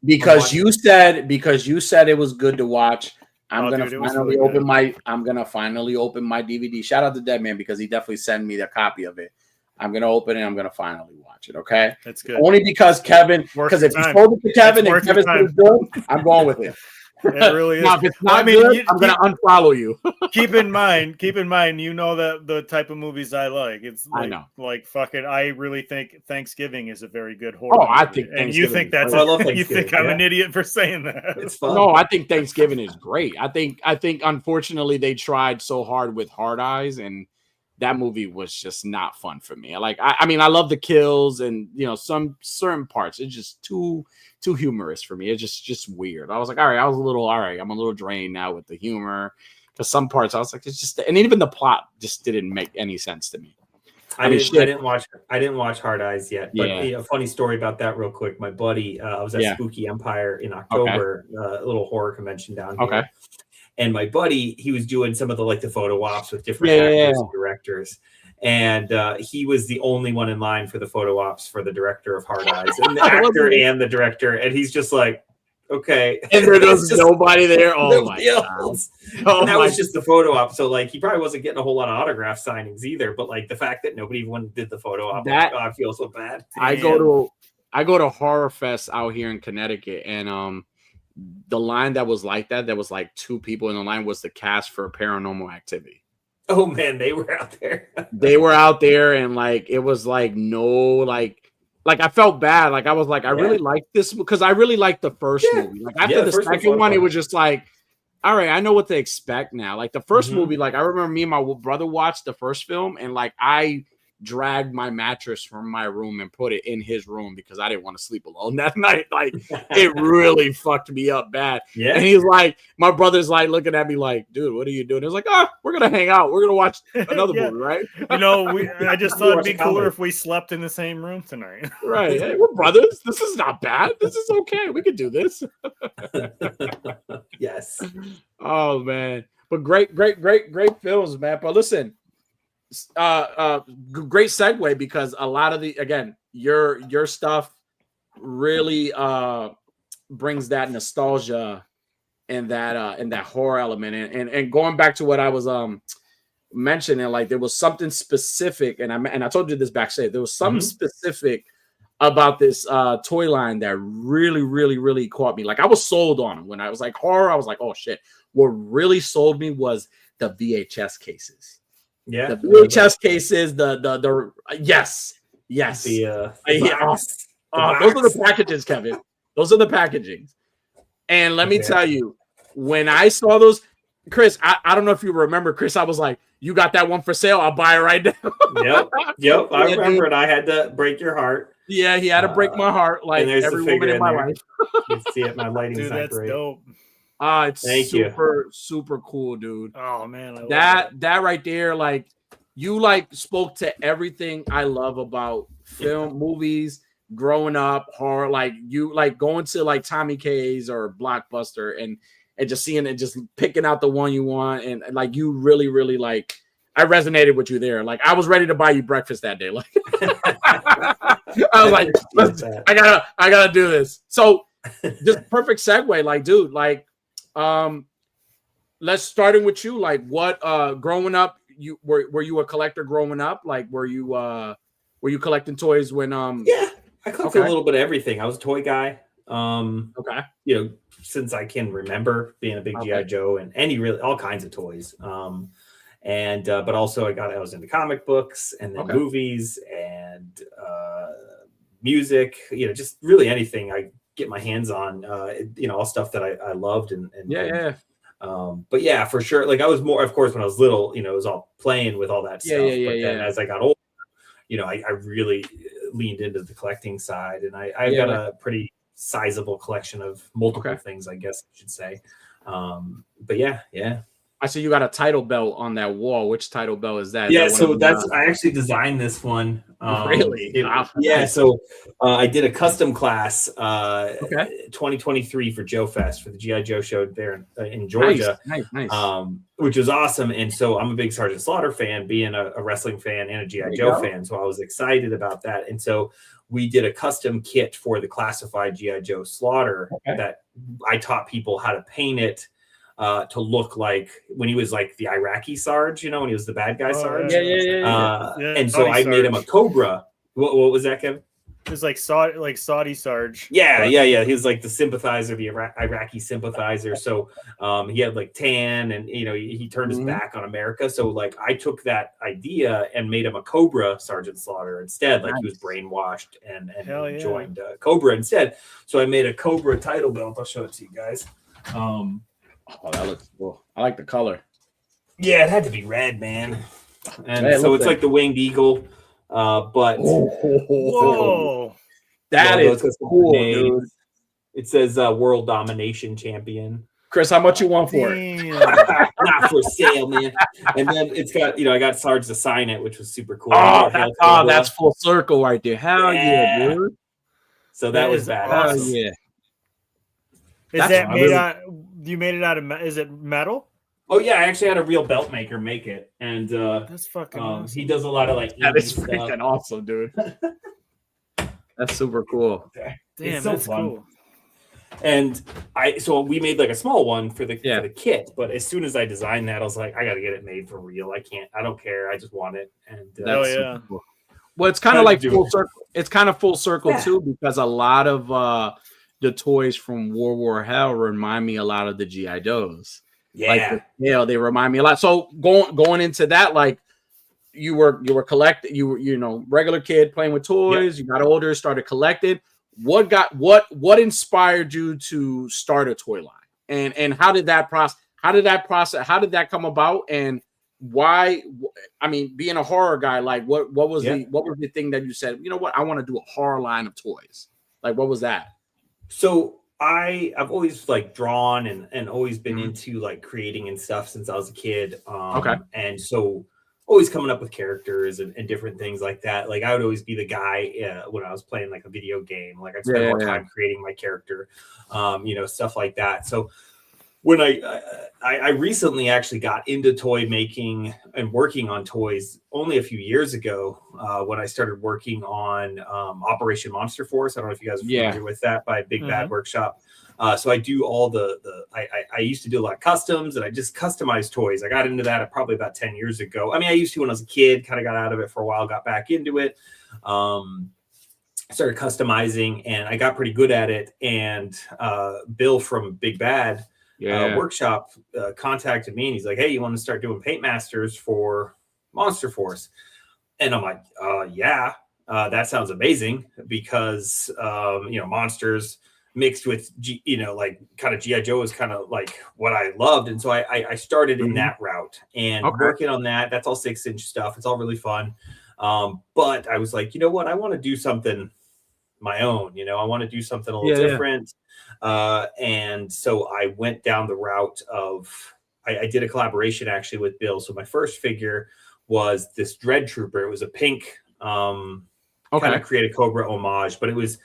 because you said it was good to watch. I'm gonna finally open my DVD. Shout out to Dead Man because he definitely sent me the copy of it. I'm gonna open it. I'm gonna finally watch it. Okay, that's good. Only because Kevin, because if you told it to Kevin and Kevin said it's good, I'm going with it. It really is. Now, if it's not good, I'm gonna unfollow you. keep in mind, you know that the type of movies I like. It's like, like fucking. I really think Thanksgiving is a very good horror. Oh, I think, and you think that's you think I'm an idiot for saying that? It's fun. No, I think Thanksgiving is great. I think unfortunately they tried so hard with Hard Eyes, and that movie was just not fun for me. I mean, I love the kills and some certain parts. It's just too humorous for me. It's just weird. I was like, all right, I'm a little drained now with the humor, because some parts I was like, it's just, and even the plot just didn't make any sense to me. I didn't watch Hard Eyes yet, but a funny story about that real quick. My buddy, I was at Spooky Empire in October, a little horror convention down here. Okay. And my buddy, he was doing some of the photo ops with different actors and directors. And he was the only one in line for the photo ops for the director of Hard Eyes, and the actor and the director. And he's just like, okay. And there was nobody there. Oh my God. And that was just the photo op. So he probably wasn't getting a whole lot of autograph signings either. But the fact that nobody even did the photo op, I feel so bad. I go to Horror Fest out here in Connecticut, and the line that was like that was like 2 people in the line was the cast for Paranormal Activity. Oh man, they were out there. They were out there, and like it was like no like I felt bad. Like I was like, I really like this because I really liked the first movie. Like after the second one, it was just like, all right, I know what to expect now. Like the first movie, like I remember me and my brother watched the first film, and like I dragged my mattress from my room and put it in his room because I didn't want to sleep alone that night. Like it really fucked me up bad. Yeah. And he's like, my brother's like looking at me like, dude, what are you doing? It was like, we're gonna hang out. We're gonna watch another movie, right? You know, I just thought it'd be cooler if we slept in the same room tonight. Right. Hey, we're brothers. This is not bad. This is okay. We could do this. Yes. Oh man. But great films, man. But listen, great segue because a lot of your stuff really brings that nostalgia and that horror element and going back to what I was mentioning, like there was something specific, and I told you this backstage. There was something specific about this toy line that really caught me. Like I was sold on it when I was like horror. I was like, oh shit. What really sold me was the VHS cases. Yeah, the VHS cases, the yes. Those are the packages, Kevin. Those are the packagings. And let me tell you, when I saw those, Chris, I don't know if you remember, Chris. I was like, "You got that one for sale? I'll buy it right now." Yep. I remember it. I had to break your heart. Yeah, he had to break my heart, like every woman in my life. You can see it. My lighting's dude, not that's great. Dope. It's super cool, dude. Oh man, that right there, like you like spoke to everything I love about film, movies, growing up, horror. Like you like going to like Tommy K's or Blockbuster and just seeing it, just picking out the one you want, and like you really like. I resonated with you there. Like I was ready to buy you breakfast that day. Like I was like, I gotta do this. So just perfect segue. Like, dude, like. Let's starting with you. Like, what growing up, you were you a collector growing up? Like, were you collecting toys when Yeah, I collected a little bit of everything. I was a toy guy. You know, since I can remember being a big GI Joe and all kinds of toys. But also I was into comic books and then movies and music. You know, just really anything I get my hands on, you know, all stuff that I loved but yeah, for sure. Like I was more, of course, when I was little, you know, it was all playing with all that stuff. But then as I got older, you know, I really leaned into the collecting side, and I got a pretty sizable collection of multiple things, I guess I should say. But yeah. I see you got a title belt on that wall. Which title belt is that? Yeah, so I actually designed this one. Really? So I did a custom class 2023 for Joe Fest for the GI Joe show there in Georgia. Nice. Which was awesome. And so I'm a big Sergeant Slaughter fan, being a wrestling fan and a GI Joe fan. So I was excited about that. And so we did a custom kit for the classified GI Joe Slaughter that I taught people how to paint it. To look like when he was like the Iraqi Sarge, you know, when he was the bad guy Sarge. And so I made him a Cobra. What was that, Kevin? It was like Saudi Sarge. Yeah. He was like the sympathizer, the Iraqi sympathizer. So he had like tan, and you know he turned his back on America. So like I took that idea and made him a Cobra Sergeant Slaughter instead. Like he was brainwashed and joined Cobra instead. So I made a Cobra title belt. I'll show it to you guys. Oh, that looks cool. I like the color. Yeah, it had to be red, man. And so it's like the winged eagle, but whoa, that is cool, dude. It says World Domination Champion. Chris, how much you want for it? Not for sale, man. And then it's got, you know, I got Sarge to sign it, which was super cool. That's full circle right there. Hell yeah, dude. So that was badass. Oh yeah. Is that made out? You made it out of? Is it metal? Oh yeah, I actually had a real belt maker make it, and that's fucking awesome. He does a lot of like that is freaking awesome, dude. That's super cool. Damn, that's fun. Cool. And so we made like a small one for the kit, but as soon as I designed that, I was like, I got to get it made for real. I don't care. I just want it. And that's cool. Well, it's kind of like full circle. It's kind of full circle too, because a lot of the toys from World War Hell remind me a lot of the G.I. Joes. Yeah. Like they remind me a lot. So going into that, like you were collecting, you know, regular kid playing with toys, you got older, started collecting. What inspired you to start a toy line? And how did that how did that come about? And why, I mean, being a horror guy, like what was the thing that you said, you know what, I want to do a horror line of toys? Like, what was that? So I've always like drawn and always been into like creating and stuff since I was a kid. And so always coming up with characters and different things like that. Like I would always be the guy when I was playing like a video game. Like I'd spend more time creating my character, you know, stuff like that. So when I recently actually got into toy making and working on toys only a few years ago, when I started working on Operation Monster Force. I don't know if you guys are familiar with that, by Big Bad Workshop. So I do all I used to do a lot of customs, and I just customized toys. I got into that probably about 10 years ago. I mean, I used to when I was a kid, kind of got out of it for a while, got back into it. Started customizing, and I got pretty good at it. And Bill from Big Bad Workshop contacted me, and he's like, hey, you want to start doing paint masters for Monster Force? And I'm like, that sounds amazing, because you know, monsters mixed with like kind of G.I. Joe is kind of like what I loved. And so I started in that route and working on that. That's all 6-inch stuff. It's all really fun. But I was like, you know what, I want to do something my own, you know, I want to do something a little different. And so I went down the route of, I did a collaboration actually with Bill. So my first figure was this Dread Trooper. It was a pink, kind of Creative Cobra homage, but it was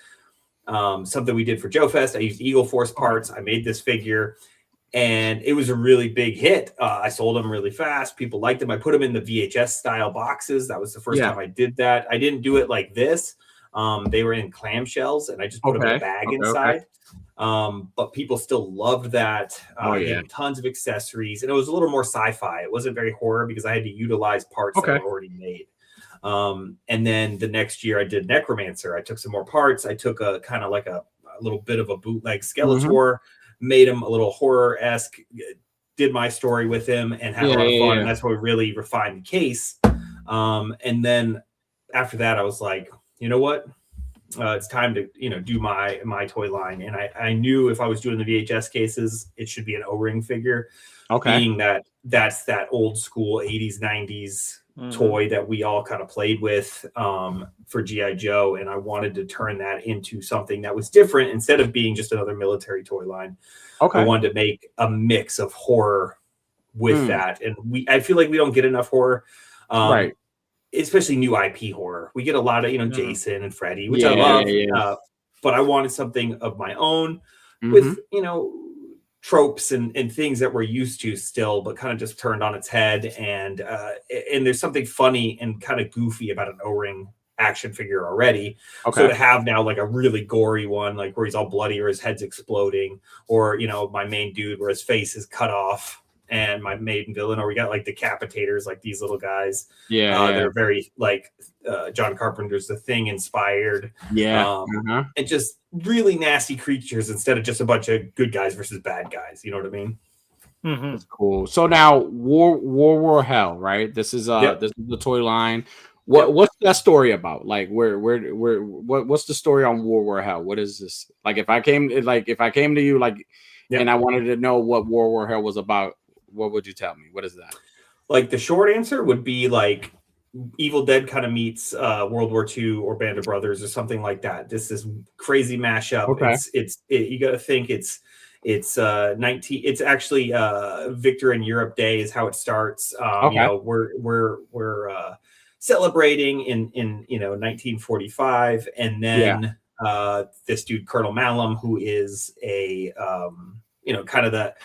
something we did for Joe Fest. I used Eagle Force parts. I made this figure, and it was a really big hit. I sold them really fast. People liked them. I put them in the VHS style boxes. That was the first time I did that. I didn't do it like this. They were in clamshells, and I just put them in a bag inside. But people still loved that. I gave them tons of accessories, and it was a little more sci-fi. It wasn't very horror because I had to utilize parts that were already made. And then the next year I did Necromancer. I took some more parts. I took a kind of like a little bit of a bootleg Skeletor, made him a little horror-esque, did my story with him, and had a lot of fun. And that's where we really refined the case. And then after that, I was like, you know what? It's time to, you know, do my toy line. And I knew if I was doing the VHS cases, it should be an O-ring figure. Being that's that old school 80s, 90s toy that we all kind of played with for G.I. Joe. And I wanted to turn that into something that was different instead of being just another military toy line. I wanted to make a mix of horror with that. And I feel like we don't get enough horror. Especially new IP horror. We get a lot of, you know, Jason and Freddy, which I love. But I wanted something of my own with, you know, tropes and things that we're used to still, but kind of just turned on its head. And there's something funny and kind of goofy about an O-ring action figure already. So to have now like a really gory one, like where he's all bloody or his head's exploding, or, you know, my main dude where his face is cut off, and my main villain, or we got like decapitators, like these little guys. They're very like John Carpenter's The Thing inspired. And just really nasty creatures instead of just a bunch of good guys versus bad guys. You know what I mean? That's cool. So now World War Hell, right? This is this is the toy line. What's that story about? Like what's the story on World War Hell? What is this? Like if I came to you and I wanted to know what World War Hell was about, what would you tell me? What is that? Like the short answer would be like Evil Dead kind of meets World War II or Band of Brothers or something like that. This is crazy mashup. You got to think it's 19. It's actually Victor in Europe Day is how it starts. You know, we're celebrating in 1945, and then this dude Colonel Malum, who is a you know, kind of that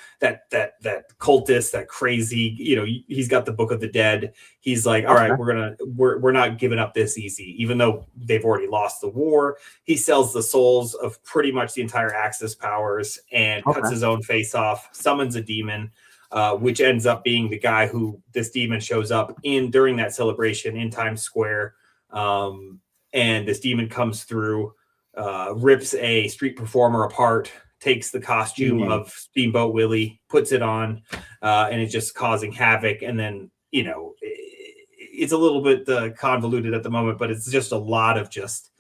cultist, that crazy, you know, he's got the Book of the Dead. He's like, all right, we're not giving up this easy, even though they've already lost the war. He sells the souls of pretty much the entire Axis powers and cuts his own face off, summons a demon, which ends up being the guy who this demon shows up during that celebration in Times Square. And this demon comes through rips a street performer apart, takes the costume of Steamboat Willie, puts it on, and it's just causing havoc. And then, it's a little bit convoluted at the moment, but it's just a lot of just,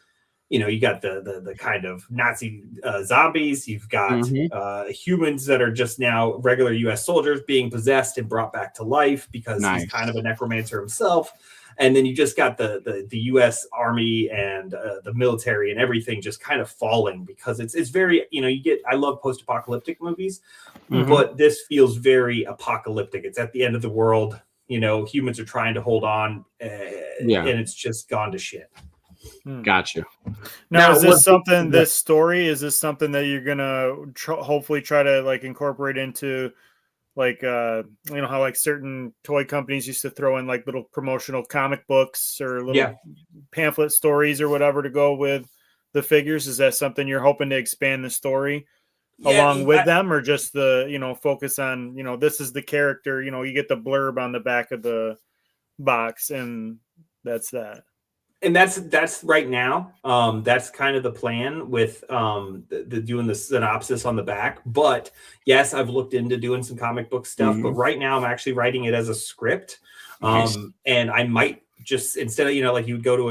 you got the kind of Nazi zombies. You've got humans that are just now regular U.S. soldiers being possessed and brought back to life because he's kind of a necromancer himself. And then you just got the U.S. Army and the military and everything just kind of falling because it's very, I love post-apocalyptic movies, but this feels very apocalyptic. It's at the end of the world. Humans are trying to hold on, and it's just gone to shit. Gotcha. Now, is this something? This story is this something that you're gonna hopefully try to like incorporate into? Like, how like certain toy companies used to throw in like little promotional comic books or little pamphlet stories or whatever to go with the figures. Is that something you're hoping to expand the story along with them, or just the, focus on, this is the character, you get the blurb on the back of the box and that's that. And that's right now. That's kind of the plan with the doing the synopsis on the back. But yes, I've looked into doing some comic book stuff. But right now, I'm actually writing it as a script. And I might just instead of like you would go to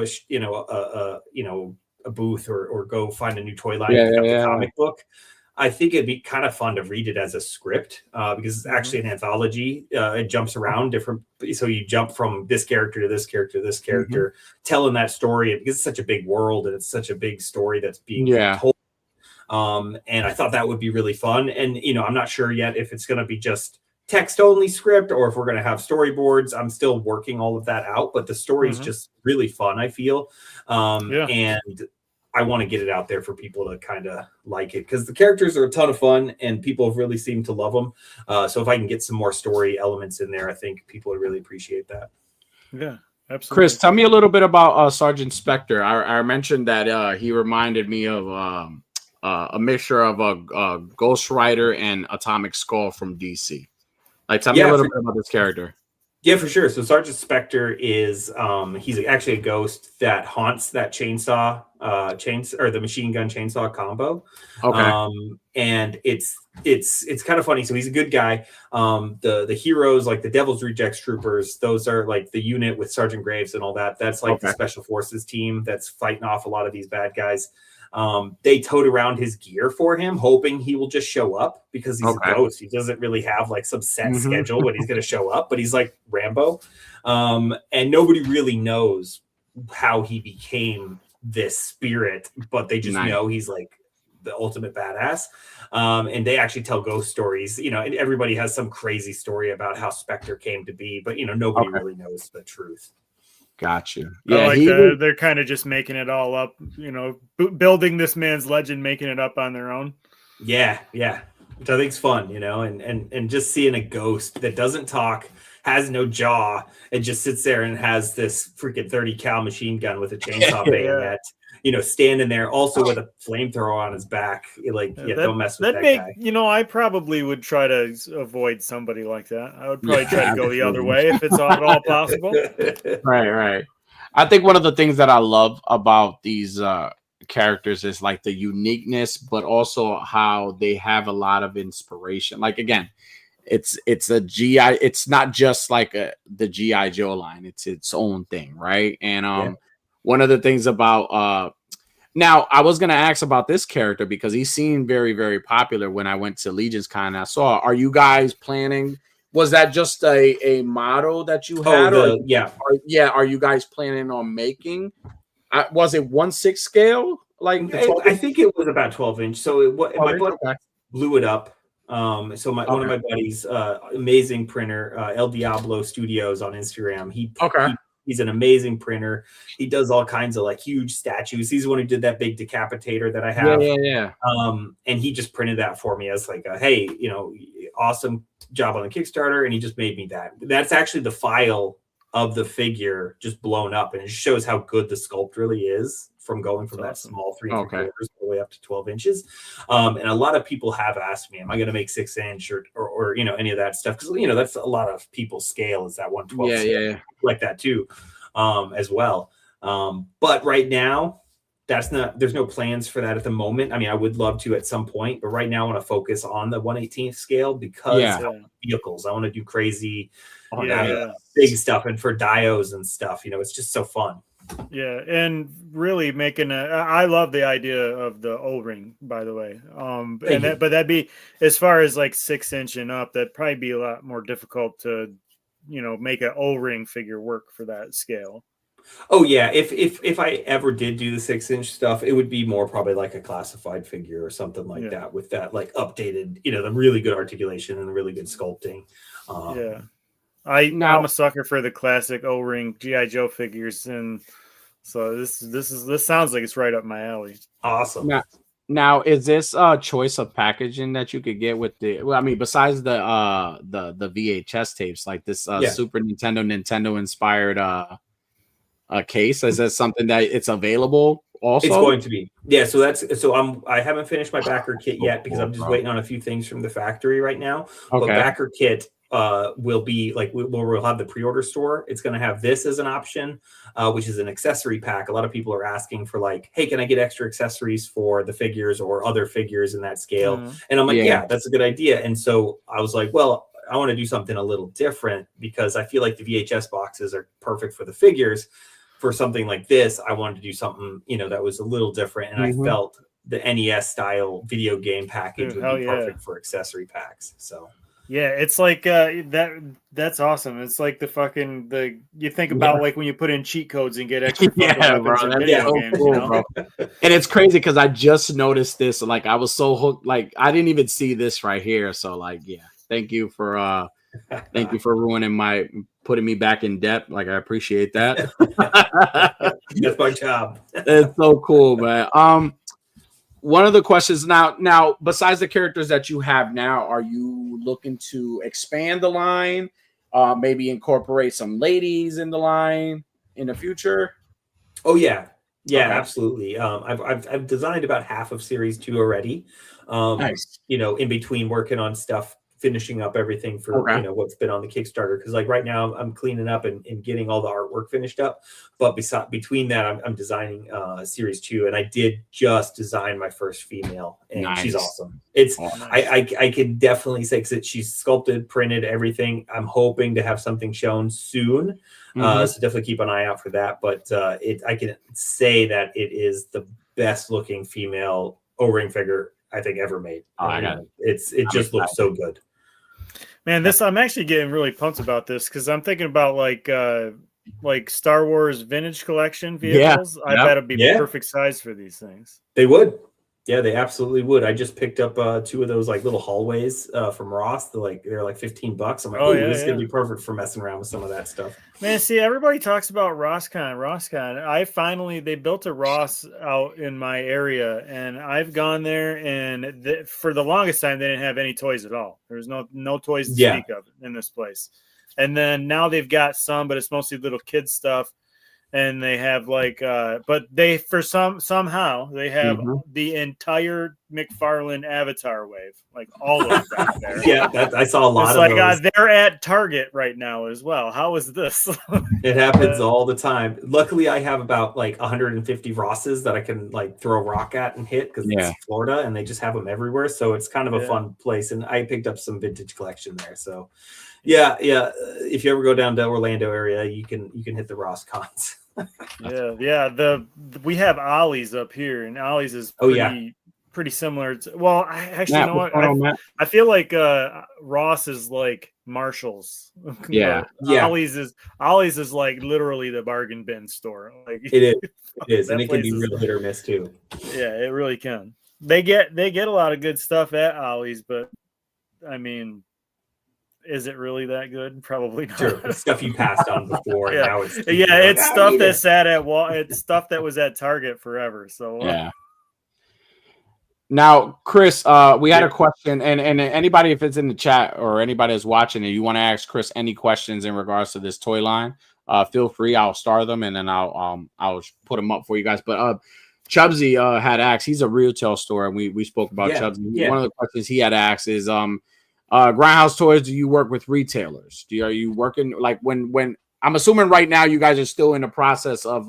a booth or go find a new toy line and pick up the comic book. I think it'd be kind of fun to read it as a script because it's actually an anthology. It jumps around different. So you jump from this character to this character, to this character, telling that story because it's such a big world and it's such a big story that's being told. And I thought that would be really fun. And, I'm not sure yet if it's going to be just text only script or if we're going to have storyboards. I'm still working all of that out, but the story is just really fun, I feel. And I want to get it out there for people to kind of like it because the characters are a ton of fun and people have really seemed to love them. So if I can get some more story elements in there, I think people would really appreciate that. Yeah, absolutely. Chris, tell me a little bit about Sergeant Spectre. I mentioned that he reminded me of a mixture of a Ghost Rider and Atomic Skull from DC. Like, tell me a little bit about this character. Yeah, for sure. So Sergeant Spectre is he's actually a ghost that haunts that chainsaw or the machine gun chainsaw combo. Okay. And it's kind of funny. So he's a good guy. The heroes like the Devil's Rejects troopers, those are like the unit with Sergeant Graves and all that. That's like the special forces team that's fighting off a lot of these bad guys. They towed around his gear for him, hoping he will just show up because he's a ghost. He doesn't really have like some set schedule when he's going to show up, but he's like Rambo. And nobody really knows how he became this spirit, but they just know he's like the ultimate badass. And they actually tell ghost stories, and everybody has some crazy story about how Spectre came to be, but nobody really knows the truth. Gotcha. Yeah, they're kind of just making it all up, building this man's legend, making it up on their own. Yeah, which I think is fun, and just seeing a ghost that doesn't talk, has no jaw, and just sits there and has this freaking 30 cal machine gun with a chainsaw bayonet, standing there also with a flamethrower on his back. Don't mess with that guy. I probably would try to avoid somebody like that. I would probably try to go the other way if it's at all possible. Right. I think one of the things that I love about these characters is like the uniqueness, but also how they have a lot of inspiration. Like, again, it's a GI. It's not just like the GI Joe line. It's its own thing, right? And one of the things about now I was gonna ask about this character because he seemed very, very popular when I went to Legion's Con. I saw. Are you guys planning? Was that just a model that you had? Are you guys planning on making? Was it 1/6 scale? Like I think it was about 12 inch. So my buddy blew it up. One of my buddies, amazing printer, El Diablo Studios on Instagram. He's an amazing printer. He does all kinds of like huge statues. He's the one who did that big decapitator that I have. Yeah. And he just printed that for me as like, hey, awesome job on the Kickstarter. And he just made me that. That's actually the file of the figure just blown up. And it shows how good the sculpt really is from going from that small 3 3/4 all the way up to 12 inches. And a lot of people have asked me, am I going to make 6 inch or any of that stuff? Because, that's a lot of people's scale is that 1/12. Yeah. Like that too, as well. But right now there's no plans for that at the moment. I mean, I would love to at some point, but right now I want to focus on the 1/18th scale because vehicles. I want to do crazy, big stuff, and for dios and stuff. It's just so fun. Yeah, and really I love the idea of the O-ring, by the way. But that'd be, as far as like 6-inch and up, that'd probably be a lot more difficult to, make an O-ring figure work for that scale. Oh yeah, if I ever did do the 6-inch stuff, it would be more probably like a classified figure or something like that, with that like updated, the really good articulation and the really good sculpting. I'm a sucker for the classic O-ring G.I. Joe figures, and so this sounds like it's right up my alley. Awesome. Now is this a choice of packaging that you could get with the? Well, I mean, besides the VHS tapes, like this Super Nintendo inspired case, is that something that it's available? Also, it's going to be. Yeah, so I haven't finished my backer kit yet because I'm just waiting on a few things from the factory right now. Okay. But backer kit will be like we'll have the pre-order store. It's going to have this as an option, which is an accessory pack. A lot of people are asking for like, hey, can I get extra accessories for the figures or other figures in that scale? And I'm like, yeah, that's a good idea. And so I was like, well, I want to do something a little different because I feel like the VHS boxes are perfect for the figures. For something like this, I wanted to do something, that was a little different. And I felt the NES style video game package would be perfect for accessory packs. So yeah, it's like that's awesome. It's like you think about like when you put in cheat codes and get extra bro, bro. And it's crazy because I just noticed this. Like I was so hooked, like I didn't even see this right here. So like, thank you for putting me back in debt. Like I appreciate that. That's my job. It's so cool, man. One of the questions now, besides the characters that you have now, are you looking to expand the line? Maybe incorporate some ladies in the line in the future? Oh yeah, absolutely. I've designed about half of Series 2 already. Nice. In between working on stuff, finishing up everything for what's been on the Kickstarter, because like right now I'm cleaning up and getting all the artwork finished up, but between that I'm designing Series 2, and I did just design my first female, and she's awesome. It's I can definitely say, because she's sculpted, printed, everything. I'm hoping to have something shown soon, so definitely keep an eye out for that. But I can say that it is the best looking female O-ring figure I think ever made. It just looks so good. Man, I'm actually getting really pumped about this because I'm thinking about like Star Wars vintage collection vehicles. I bet it'd be perfect size for these things. They would. Yeah, they absolutely would. I just picked up 2 of those like little hallways from Ross. They're like $15. I'm like, this is gonna be perfect for messing around with some of that stuff. Man, see, everybody talks about RossCon. They built a Ross out in my area, and I've gone there, and for the longest time they didn't have any toys at all. There's no toys to speak of in this place. And then now they've got some, but it's mostly little kids stuff. And they have but they somehow they have the entire McFarlane Avatar wave, like all of them back there. Yeah, I saw a lot of those. They're at Target right now as well. How is this? It happens all the time. Luckily, I have about 150 Rosses that I can throw a rock at and hit because it's Florida and they just have them everywhere. So it's kind of a fun place. And I picked up some vintage collection there. So yeah. If you ever go down to Orlando area, you can hit the Ross cons. We have Ollie's up here, and Ollie's is pretty similar to, you know what? I feel like Ross is like Marshall's. Ollie's is like literally the bargain bin store. Like it is, and it can be real hit or miss too. Yeah, it really can. They get a lot of good stuff at Ollie's, but I mean, is it really that good? Probably not. Sure. Stuff you passed on before. And now it's it's stuff that sat at it's stuff that was at Target forever. So Now, Chris, we had a question, and anybody, if it's in the chat or anybody that's watching and you want to ask Chris any questions in regards to this toy line, feel free. I'll star them and then I'll put them up for you guys. But Chubsy had asked. He's a retail store, and we spoke about Chubsy. Yeah. One of the questions he had asked is Grindhouse Toys, do you work with retailers? Are you working when I'm assuming right now you guys are still in the process of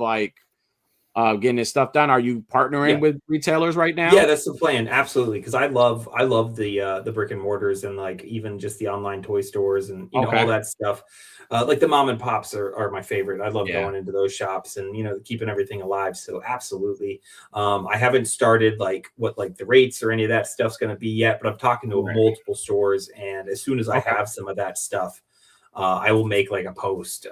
getting his stuff done. Are you partnering with retailers right now? Yeah, that's the plan. Absolutely. Because I love the brick and mortars and like even just the online toy stores and you know all that stuff. Like the mom and pops are my favorite. I love going into those shops and you know keeping everything alive. So absolutely. I haven't started like what like the rates or any of that stuff's going to be yet, but I'm talking to multiple stores, and as soon as I have some of that stuff, I will make like a post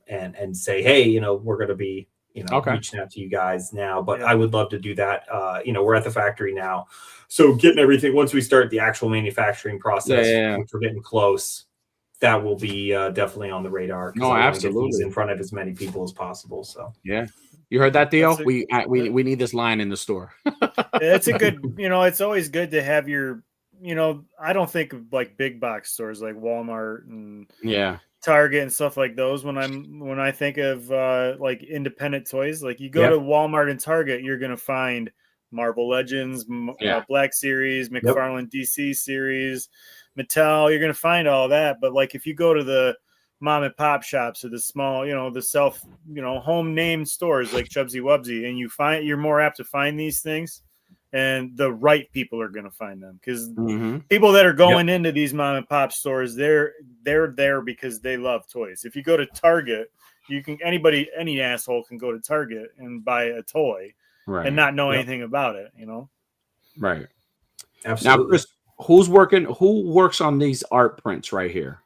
and say, hey, you know, we're going to be reaching out to you guys now, but I would love to do that. You know, we're at the factory now, so getting everything once we start the actual manufacturing process, which we're getting close, that will be definitely on the radar. No, absolutely, get in front of as many people as possible. So you heard that, Theo? We need this line in the store. It's a good, you know, it's always good to have your, you know, I don't think of like big box stores like Walmart and Target and stuff like those when I think of like independent toys. Like you go to Walmart and Target, you're gonna find Marvel Legends, Black Series, McFarlane DC series, Mattel. You're gonna find all that. But like if you go to the mom and pop shops or the small, you know, the self, you know, home name stores like Chubsy Wubsy, and you're more apt to find these things. And the right people are going to find them because people that are going into these mom and pop stores, they're there because they love toys. If you go to Target, you can any asshole can go to Target and buy a toy and not know anything about it, you know? Right. Absolutely. Now, Chris, who works on these art prints right here?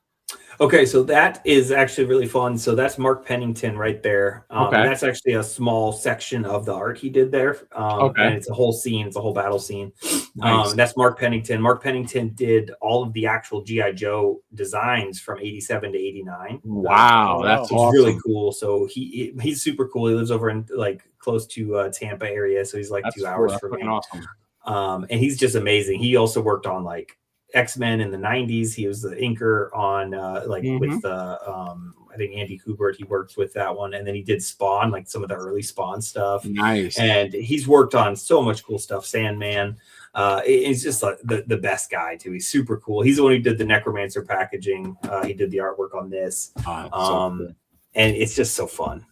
Okay, so that is actually really fun. So that's Mark Pennington right there. And that's actually a small section of the art he did there. And it's a whole scene. It's a whole battle scene. Nice. That's Mark Pennington. Mark Pennington did all of the actual G.I. Joe designs from 87 to 89. Wow, that's awesome. Really cool. So he's super cool. He lives over in like close to Tampa area. So he's like 2 hours from me. Awesome. And he's just amazing. He also worked on like X-Men in the 90s. He was the inker on with I think Andy Kubert. He worked with that one, and then he did Spawn, like some of the early Spawn stuff. Nice. And he's worked on so much cool stuff. Sandman. He's just like the best guy too. He's super cool. He's the one who did the Necromancer packaging. He did the artwork on this. So cool. And it's just so fun.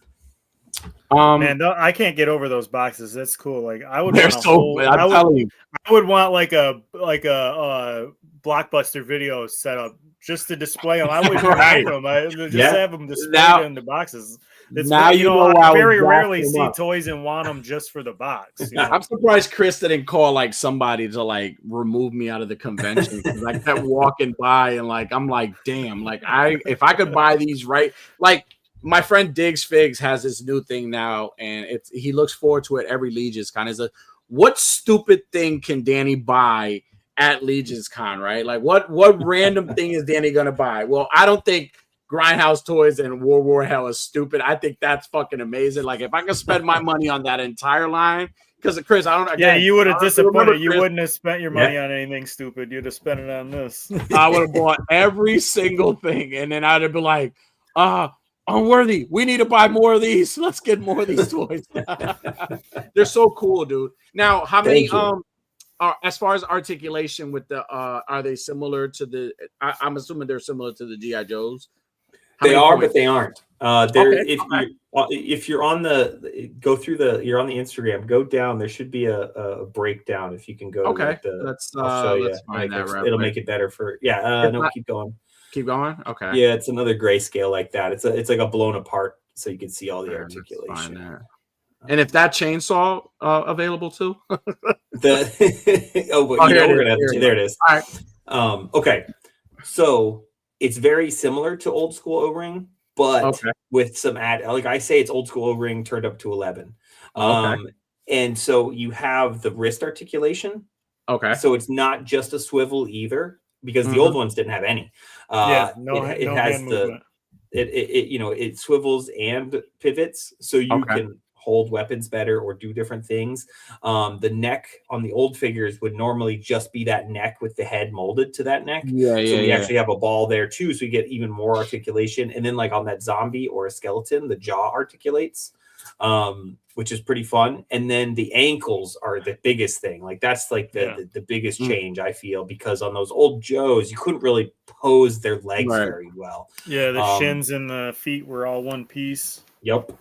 Man, I can't get over those boxes. That's cool. Like I would want like a Blockbuster video setup just to display them. I would have them. Have them displayed in the boxes. It's now you know I very rarely see toys and want them just for the box. You know? I'm surprised Chris didn't call like somebody to like remove me out of the convention because I kept walking by and like I'm like damn, like if I could buy these like. My friend Diggs Figs has this new thing now, and he looks forward to it every Legion's Con. Is what stupid thing can Danny buy at Legion's Con, right? Like what random thing is Danny gonna buy? Well, I don't think Grindhouse Toys and World War Hell is stupid. I think that's fucking amazing. Like if I could spend my money on that entire line, because Chris, I don't. Again, you would have disappointed. You wouldn't have spent your money on anything stupid. You'd have spent it on this. I would have bought every single thing, and then I'd have been like, Unworthy, we need to buy more of these. Let's get more of these toys. They're so cool, dude. Now, how many as far as articulation with the are they similar to the I'm assuming they're similar to the G.I. Joes? They are, but they aren't. If you're on you're on the Instagram, go down. There should be a breakdown if you can go. Okay, let's find that. It'll make it better for keep going. Keep going. Okay. Yeah, it's another grayscale like that. It's like a blown apart, so you can see all the articulation. And if that chainsaw available too? We're gonna have to. There it is. All right. Okay. So it's very similar to old school O-ring, but with some like I say, it's old school O-ring turned up to 11. And so you have the wrist articulation. Okay. So it's not just a swivel either, because the old ones didn't have any. It has it swivels and pivots, so you can hold weapons better or do different things. The neck on the old figures would normally just be that neck with the head molded to that neck. So we actually have a ball there too, so you get even more articulation. And then like on that zombie or a skeleton, the jaw articulates. Which is pretty fun. And then the ankles are the biggest thing. Like that's like the biggest change I feel, because on those old Joes, you couldn't really pose their legs very well. Yeah, the shins and the feet were all one piece. Yep.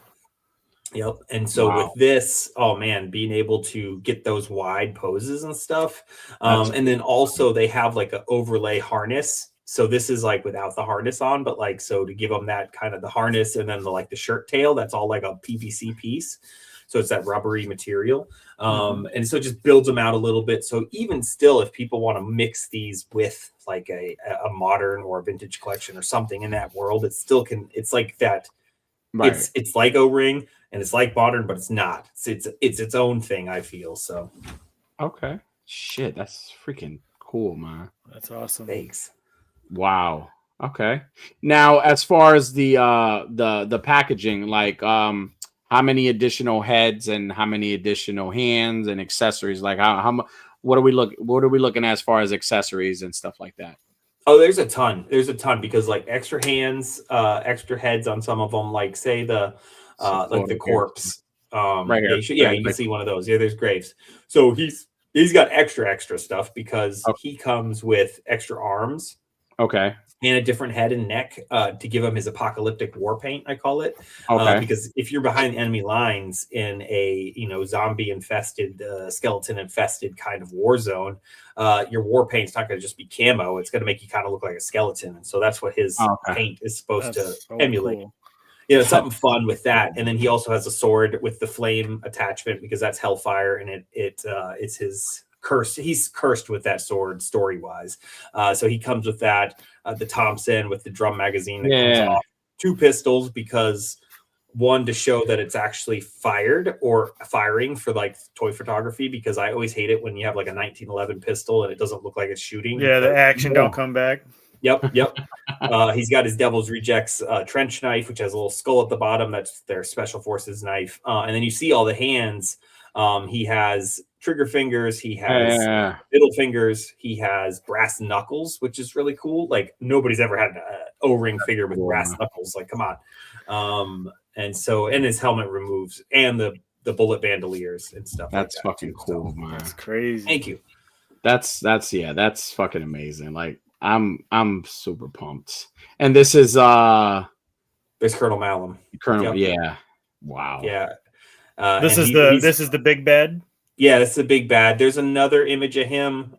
Yep. And so with this, oh man, being able to get those wide poses and stuff. And then also they have like an overlay harness. So this is like without the harness on, but like, so to give them that kind of the harness and then the shirt tail, that's all like a PVC piece. So it's that rubbery material. And so it just builds them out a little bit. So even still, if people want to mix these with like a modern or a vintage collection or something in that world, it still can, it's like that. Right. It's like O-ring and it's like modern, but it's not. It's its own thing, I feel. So okay. Shit, that's freaking cool, man. That's awesome. Thanks. Wow. Okay. Now, as far as the packaging, like how many additional heads and how many additional hands and accessories? Like what are we looking at as far as accessories and stuff like that? Oh, there's a ton because like extra hands, extra heads on some of them, like say the like the corpse. Right here. You can see one of those. Yeah, there's graves. So he's got extra stuff because he comes with extra arms. Okay. And a different head and neck to give him his apocalyptic war paint, I call it. Okay. Because if you're behind enemy lines in a zombie infested, skeleton infested kind of war zone, your war paint's not going to just be camo. It's going to make you kind of look like a skeleton, and so that's what his paint is supposed to emulate. Cool. Something fun with that. And then he also has a sword with the flame attachment because that's Hellfire, and it's his curse. He's cursed with that sword story wise. So he comes with that. The Thompson with the drum magazine that comes off, 2 pistols because one to show that it's actually fired or firing for like toy photography, because I always hate it when you have like a 1911 pistol and it doesn't look like it's shooting. Yeah, the action don't come back. Yep. He's got his Devil's Rejects trench knife, which has a little skull at the bottom. That's their special forces knife. And then you see all the hands. He has trigger fingers, he has middle fingers, he has brass knuckles, which is really cool. Like nobody's ever had an O-ring figure with brass knuckles. Like, come on. And his helmet removes, and the bullet bandoliers and stuff. That's like that fucking cool, man. That's crazy. Thank you. That's fucking amazing. Like I'm super pumped. And this is there's Colonel Malum. Yeah. Wow. Yeah. This is the big bad. Yeah, that's the big bad. There's another image of him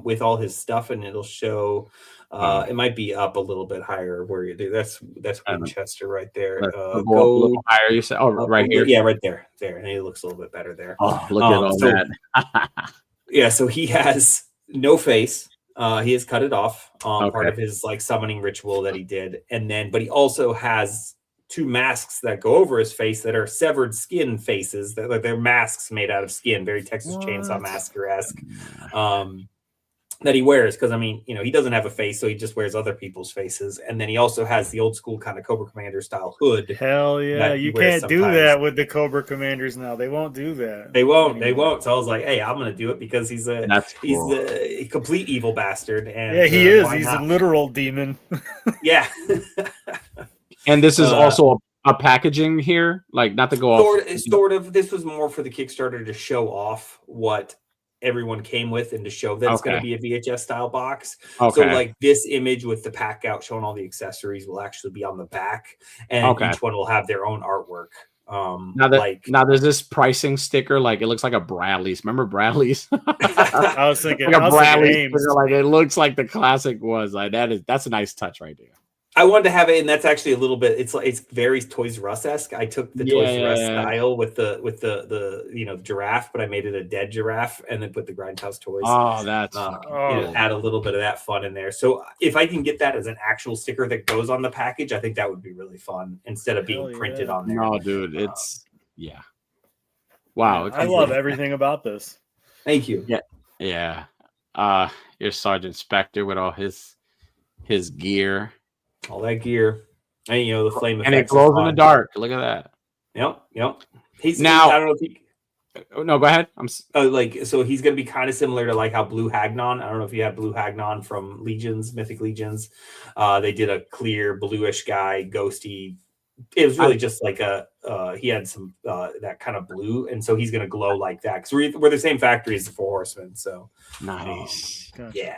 with all his stuff, and it'll show. It might be up a little bit higher where you do. That's Winchester right there. Go a little higher. You said, right here. Yeah, right there. There, and he looks a little bit better there. Oh, look at all that. Yeah, so he has no face. He has cut it off. Part of his like summoning ritual that he did, but he also has 2 masks that go over his face that are severed skin faces. They're masks made out of skin, very Texas Chainsaw Massacre-esque, that he wears. Because I mean, he doesn't have a face, so he just wears other people's faces. And then he also has the old school kind of Cobra Commander style hood. Hell yeah, you can't do that with the Cobra Commanders now. They won't do that. They won't. So I was like, hey, I'm gonna do it because he's a complete evil bastard. And yeah, he is. He's a literal demon. Yeah. And this is also a packaging here, like not to go off. Sort of. This was more for the Kickstarter to show off what everyone came with and to show that it's going to be a VHS style box. So like this image with the pack out showing all the accessories will actually be on the back, and each one will have their own artwork. Now there's this pricing sticker, like it looks like a Bradley's. Remember Bradley's? I was thinking like a Bradley's sticker, like it looks like the classic was. Like that's a nice touch right there. I wanted to have it, and that's actually a little bit. It's very Toys R Us-esque. I took the Toys R Us style with the giraffe, but I made it a dead giraffe, and then put the Grindhouse Toys. Oh, that's add a little bit of that fun in there. So if I can get that as an actual sticker that goes on the package, I think that would be really fun instead of being printed on there. No, dude, wow. I love everything about this. Thank you. Yeah. Your Sergeant Spectre with all his gear. All that gear, and the flame effects, and it glows in the dark. Look at that. Yep. I don't know if he. No, go ahead. So he's going to be kind of similar to like how Blue Hagnon. I don't know if you have Blue Hagnon from Mythic Legions. They did a clear bluish guy, ghosty. It was really just like he had some that kind of blue, and so he's going to glow like that because we're the same factory as the 4 Horsemen. So nice. Yeah.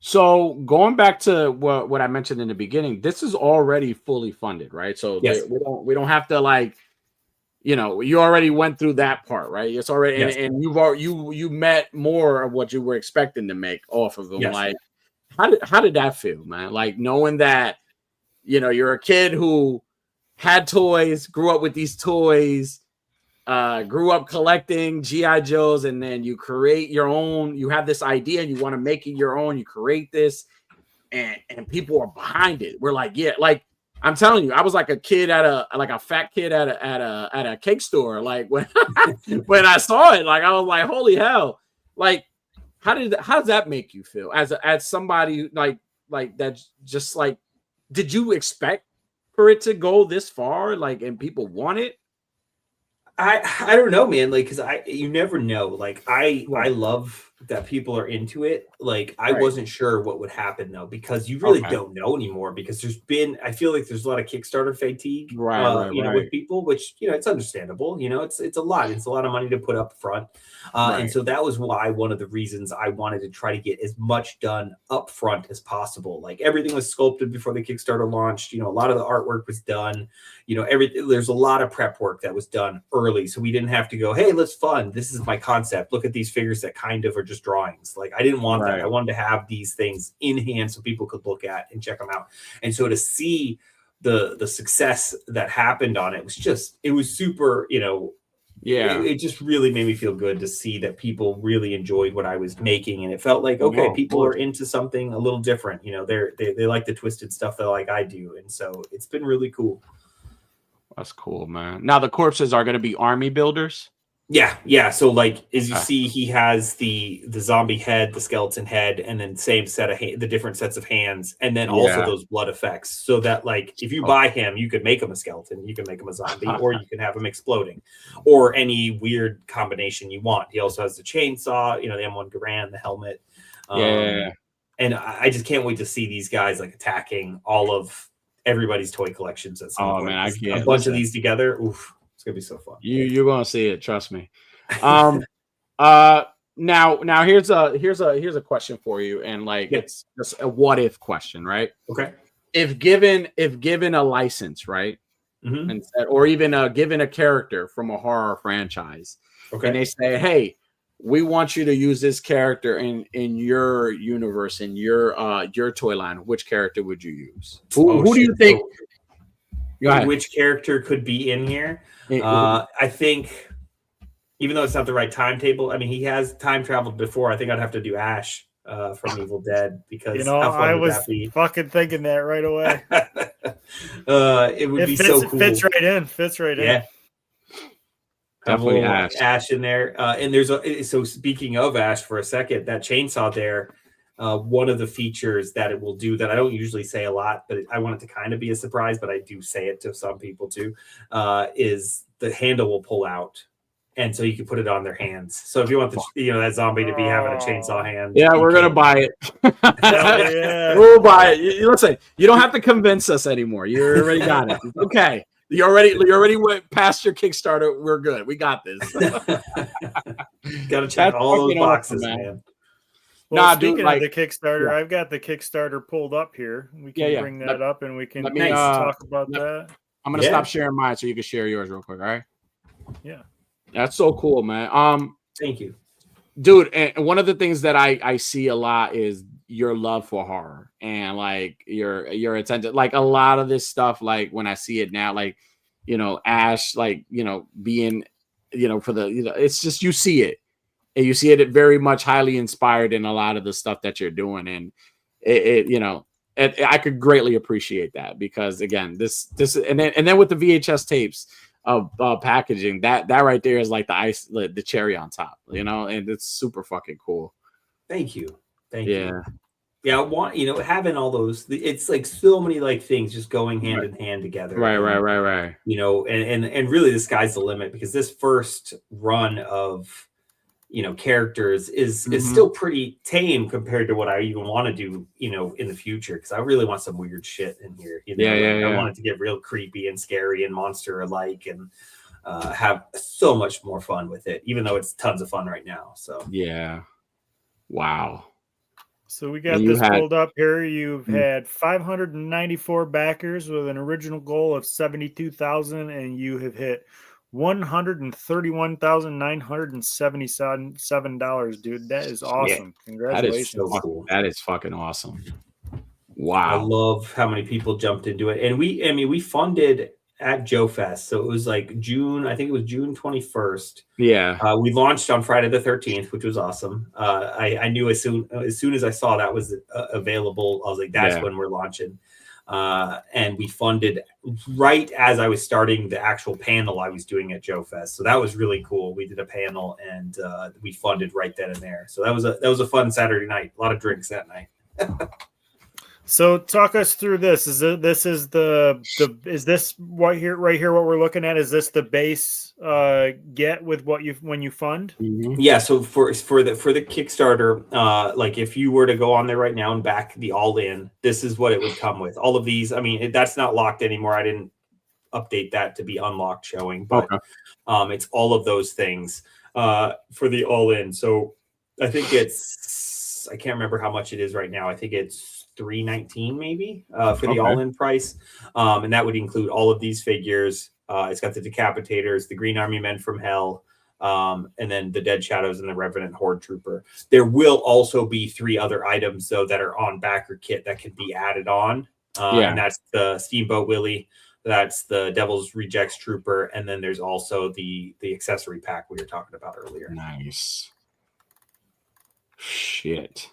So going back to what I mentioned in the beginning, this is already fully funded, right? So yes. we don't have to like, you know, you already went through that part, right? It's already yes. and you met more of what you were expecting to make off of them. Yes. Like, how did that feel, man? Like knowing that, you know, you're a kid who had toys, grew up with these toys, grew up collecting GI Joes, and then you create your own. You have this idea and you want to make it your own. You create this, and people are behind it. We're like, yeah, like I'm telling you, I was like a kid at a fat kid at a cake store. Like when when I saw it, like I was like, holy hell! Like how does that make you feel as somebody like that? Just like, did you expect for it to go this far? Like, and people want it? I don't know, man. Like, cause you never know. Like, I love that people are into it. Like, I wasn't sure what would happen though, because you really don't know anymore. Because I feel like there's a lot of Kickstarter fatigue, you know, with people, which, you know, it's understandable. You know, it's a lot. It's a lot of money to put up front, and so that was why one of the reasons I wanted to try to get as much done up front as possible. Like everything was sculpted before the Kickstarter launched. You know, a lot of the artwork was done. You know, there's a lot of prep work that was done early, so we didn't have to go, hey, let's fund. This is my concept. Look at these figures that kind of are just drawings. Like I didn't want that. I wanted to have these things in hand so people could look at and check them out. And so to see the success that happened on it was super, you know, it just really made me feel good to see that people really enjoyed what I was making. And it felt like, okay, people are into something a little different. You know, they like the twisted stuff that like I do. And so it's been really cool. That's cool, man. Now the corpses are going to be army builders. Yeah. So like, as you see, he has the zombie head, the skeleton head, and then same set of the different sets of hands, and then also those blood effects. So that like, if you buy him, you could make him a skeleton, you can make him a zombie, or you can have him exploding, or any weird combination you want. He also has the chainsaw, you know, the M1 Garand, the helmet. And I just can't wait to see these guys like attacking all of everybody's toy collections at some point. Man, I can't. A bunch of these together. Oof. It's gonna be so fun. You're gonna see it, trust me. Now here's a question for you, and like it's just a what if question, right? Okay. If given a license, right, and or even given a character from a horror franchise, and they say, hey, we want you to use this character in your universe, in your toy line, which character would you use? Who do you think? Which character could be in here? I think, even though it's not the right timetable, I mean, he has time traveled before. I think I'd have to do Ash from Evil Dead, because you know, I was fucking thinking that right away. It would be so cool. Fits right in. Yeah. Definitely Ash in there. And so speaking of Ash for a second, that chainsaw there, one of the features that it will do that I don't usually say a lot, but I want it to kind of be a surprise, but I do say it to some people too, is the handle will pull out. And so you can put it on their hands. So if you want that zombie to be having a chainsaw hand. Yeah, we're going to buy it. We'll buy it. Listen, you don't have to convince us anymore. You already got it. Okay. You already went past your Kickstarter. We're good. We got this. Got to check all those boxes, man. Well, speaking of the Kickstarter, I've got the Kickstarter pulled up here. We can bring that up and we can talk about that. I'm going to stop sharing mine so you can share yours real quick. All right. Yeah. That's so cool, man. Thank you, dude. And one of the things that I see a lot is your love for horror and like your attention. Like a lot of this stuff, like when I see it now, like, you know, Ash, like, you know, being, you know, for the, you know, it's just, you see it and you see it very much highly inspired in a lot of the stuff that you're doing. And it you know, I could greatly appreciate that, because again, this and then with the VHS tapes of packaging, that right there is like the cherry on top, you know, and it's super fucking cool. Thank you. Yeah, I want, you know, having all those, it's like so many like things just going hand in hand together. Right. You know, and really the sky's the limit, because this first run of, you know, characters is still pretty tame compared to what I even want to do, you know, in the future, because I really want some weird shit in here. You know, I want it to get real creepy and scary and monster alike, and have so much more fun with it, even though it's tons of fun right now. So yeah. Wow. So we got this pulled up here. You've had 594 backers with an original goal of 72,000, and you have hit $131,977, dude. That is awesome. Congratulations. That is so cool. That is fucking awesome. Wow. I love how many people jumped into it. And we funded at Joe Fest. So it was like June, I think it was June 21st. Yeah. We launched on Friday the 13th, which was awesome. I knew as soon as I saw that was available, I was like, that's when we're launching. And we funded right as I was starting the actual panel I was doing at Joe Fest. So that was really cool. We did a panel and we funded right then and there. So that was a fun Saturday night. A lot of drinks that night. So talk us through this. Is this right here what we're looking at? Is this the base get with what when you fund? Yeah. So for the Kickstarter, like if you were to go on there right now and back the all in, this is what it would come with. All of these. I mean, that's not locked anymore. I didn't update that to be unlocked showing, but it's all of those things for the all in. So I think I can't remember how much it is right now. I think it's $319 maybe for the all-in price, and that would include all of these figures. It's got the Decapitators, the Green Army Men from Hell, and then the Dead Shadows and the Revenant Horde Trooper. There will also be 3 other items though that are on backer kit that can be added on, and that's the Steamboat Willie, that's the Devil's Rejects Trooper, and then there's also the accessory pack we were talking about earlier. Nice. Shit.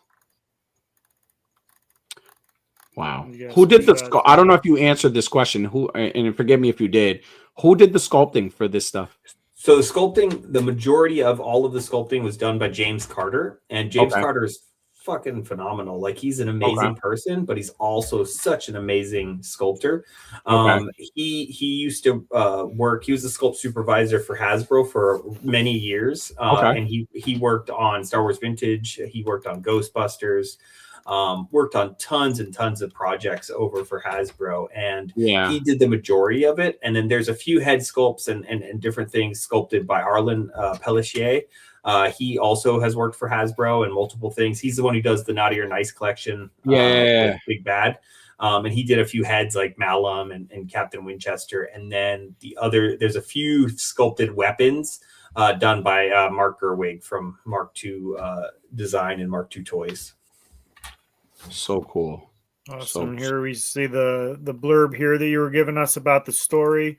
Wow. Who did the I don't know if you answered this question. Who, and forgive me if you did. Who did the sculpting for this stuff? So the sculpting, the majority of all of the sculpting was done by James Carter, and James Carter is fucking phenomenal. Like, he's an amazing person, but he's also such an amazing sculptor. He used to work. He was a sculpt supervisor for Hasbro for many years, and he worked on Star Wars Vintage. He worked on Ghostbusters. Worked on tons and tons of projects over for Hasbro, and he did the majority of it. And then there's a few head sculpts and different things sculpted by Arlen Pellissier. He also has worked for Hasbro and multiple things. He's the one who does the Naughty or Nice collection. With Big Bad. And he did a few heads like Malum and Captain Winchester. And then there's a few sculpted weapons done by Mark Gerwig from Mark II Design and Mark II Toys. So cool. Awesome. Here we see the blurb here that you were giving us about the story.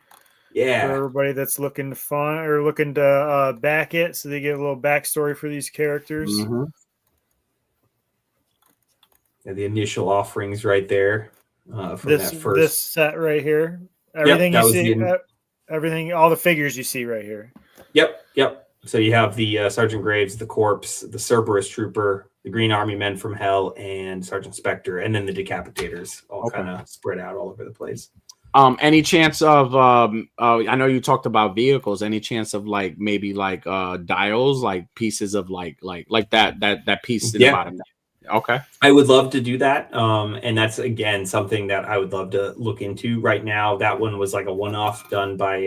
Yeah. For everybody that's looking to fund or looking to back it, so they get a little backstory for these characters. Mm-hmm. Yeah, the initial offerings right there. From this set right here. Everything you see, everything, all the figures you see right here. Yep. So you have the Sergeant Graves, the Corpse, the Cerberus Trooper, the Green Army Men from Hell, and Sergeant Spectre, and then the Decapitators, all kind of spread out all over the place. Any chance of I know you talked about vehicles, any chance of maybe dials, like pieces of like that piece in the bottom? Okay. I would love to do that. And that's again something that I would love to look into right now. That one was like a one-off done by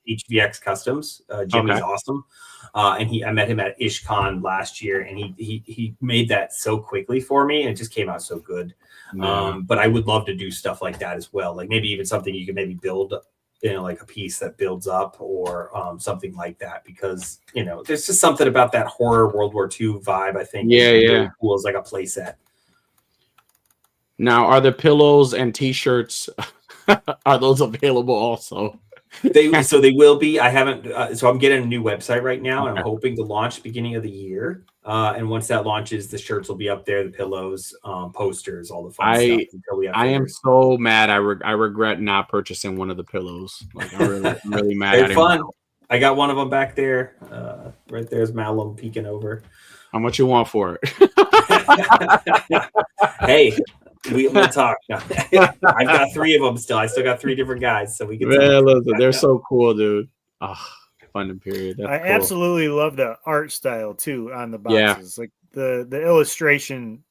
HVX Customs. Jimmy's awesome. And I met him at IshCon last year, and he made that so quickly for me, and it just came out so good. But I would love to do stuff like that as well. Like maybe even something you can maybe build, like a piece that builds up, or something like that, because there's just something about that horror World War II vibe. I think really cool as like a play set. Now, are the pillows and T-shirts are those available also? They will be. I haven't. So I'm getting a new website right now, and I'm hoping to launch beginning of the year. And once that launches, the shirts will be up there, the pillows, posters, all the fun stuff. Until we have I am so mad. I regret not purchasing one of the pillows. Like, I'm really mad. They're fun. I got one of them back there. Right there's Malum peeking over. How much you want for it? Hey. We'll talk. I've got 3 of them still. I still got 3 different guys, so we can. Listen, they're so cool, dude. Fun period. I absolutely love the art style too on the boxes. Like the illustration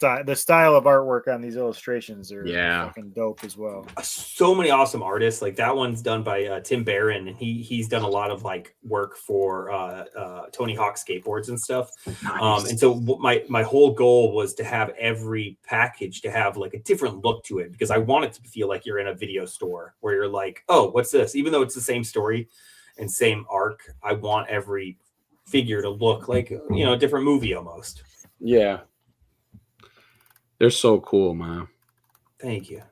the style of artwork on these illustrations are Yeah. fucking dope as well. So many awesome artists. Like that one's done by Tim Barron, and he's done a lot of like work for Tony Hawk skateboards and stuff. Nice. And so my whole goal was to have every package to have like a different look to it, because I want it to feel like you're in a video store where you're like, oh, what's this? Even though it's the same story and same arc, I want every figure to look like, you know, a different movie almost. Yeah. They're so cool, man. Thank you.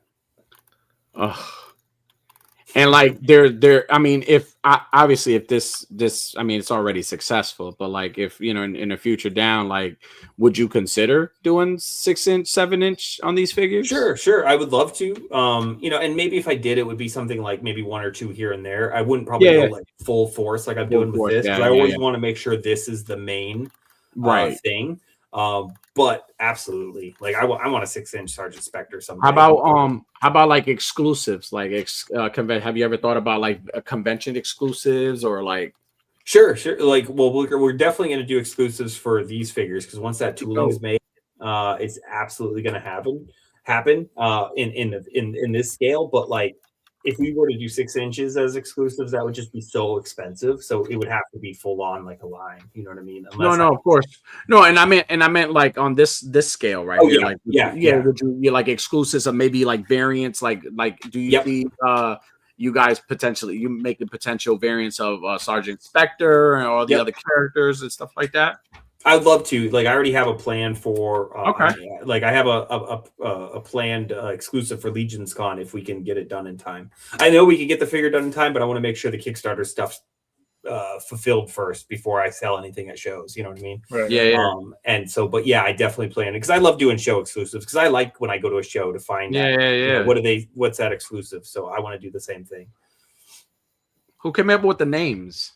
And like they're I mean, if obviously if this I mean, it's already successful, but like if, you know, in the future down, like would you consider doing 6-inch, 7-inch on these figures? Sure. I would love to. You know, and maybe if I did, it would be something like maybe 1 or 2 here and there. I wouldn't probably go like full force like I'm doing with this, because I always want to make sure this is the main thing. But absolutely, like I want a 6-inch Sergeant Spectre someday. How about like exclusives? Like have you ever thought about like a convention exclusives or like? Sure. Like, well, we're definitely going to do exclusives for these figures, because once that tooling is made, it's absolutely going to happen in this scale. But like, if we were to do 6 inches as exclusives, that would just be so expensive. So it would have to be full on like a line. You know what I mean? No, of course. No, and I meant like on this scale, right? Oh, yeah, yeah. Would you like exclusives of maybe like variants? Like do you see you guys potentially you make the potential variants of Sergeant Spectre and all the other characters and stuff like that? I'd love to. Like, I already have a plan for. Like, I have a planned exclusive for Legion's Con if we can get it done in time. I know we can get the figure done in time, but I want to make sure the Kickstarter stuff's fulfilled first before I sell anything at shows. You know what I mean? Right. Yeah. And so, but yeah, I definitely plan it, because I love doing show exclusives, because I like when I go to a show to find out, you know, what's that exclusive. So I want to do the same thing. Who came up with the names?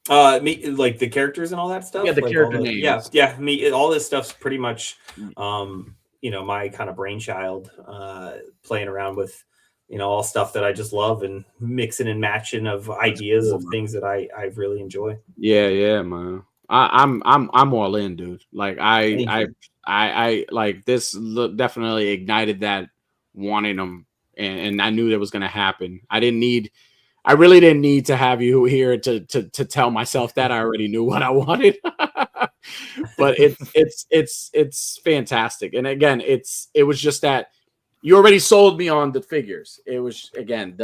Me, like the characters and all that stuff. Yeah, the like character names. Yeah. Me, all this stuff's pretty much, you know, my kind of brainchild. Playing around with, you know, all stuff that I just love and mixing and matching of ideas of things that I really enjoy. Yeah, man. I'm all in, dude. Like I like this. Definitely ignited that wanting them, and I knew that was gonna happen. I really didn't need to have you here to tell myself that. I already knew what I wanted. But it's fantastic. And again, it was just that you already sold me on the figures. It was, again,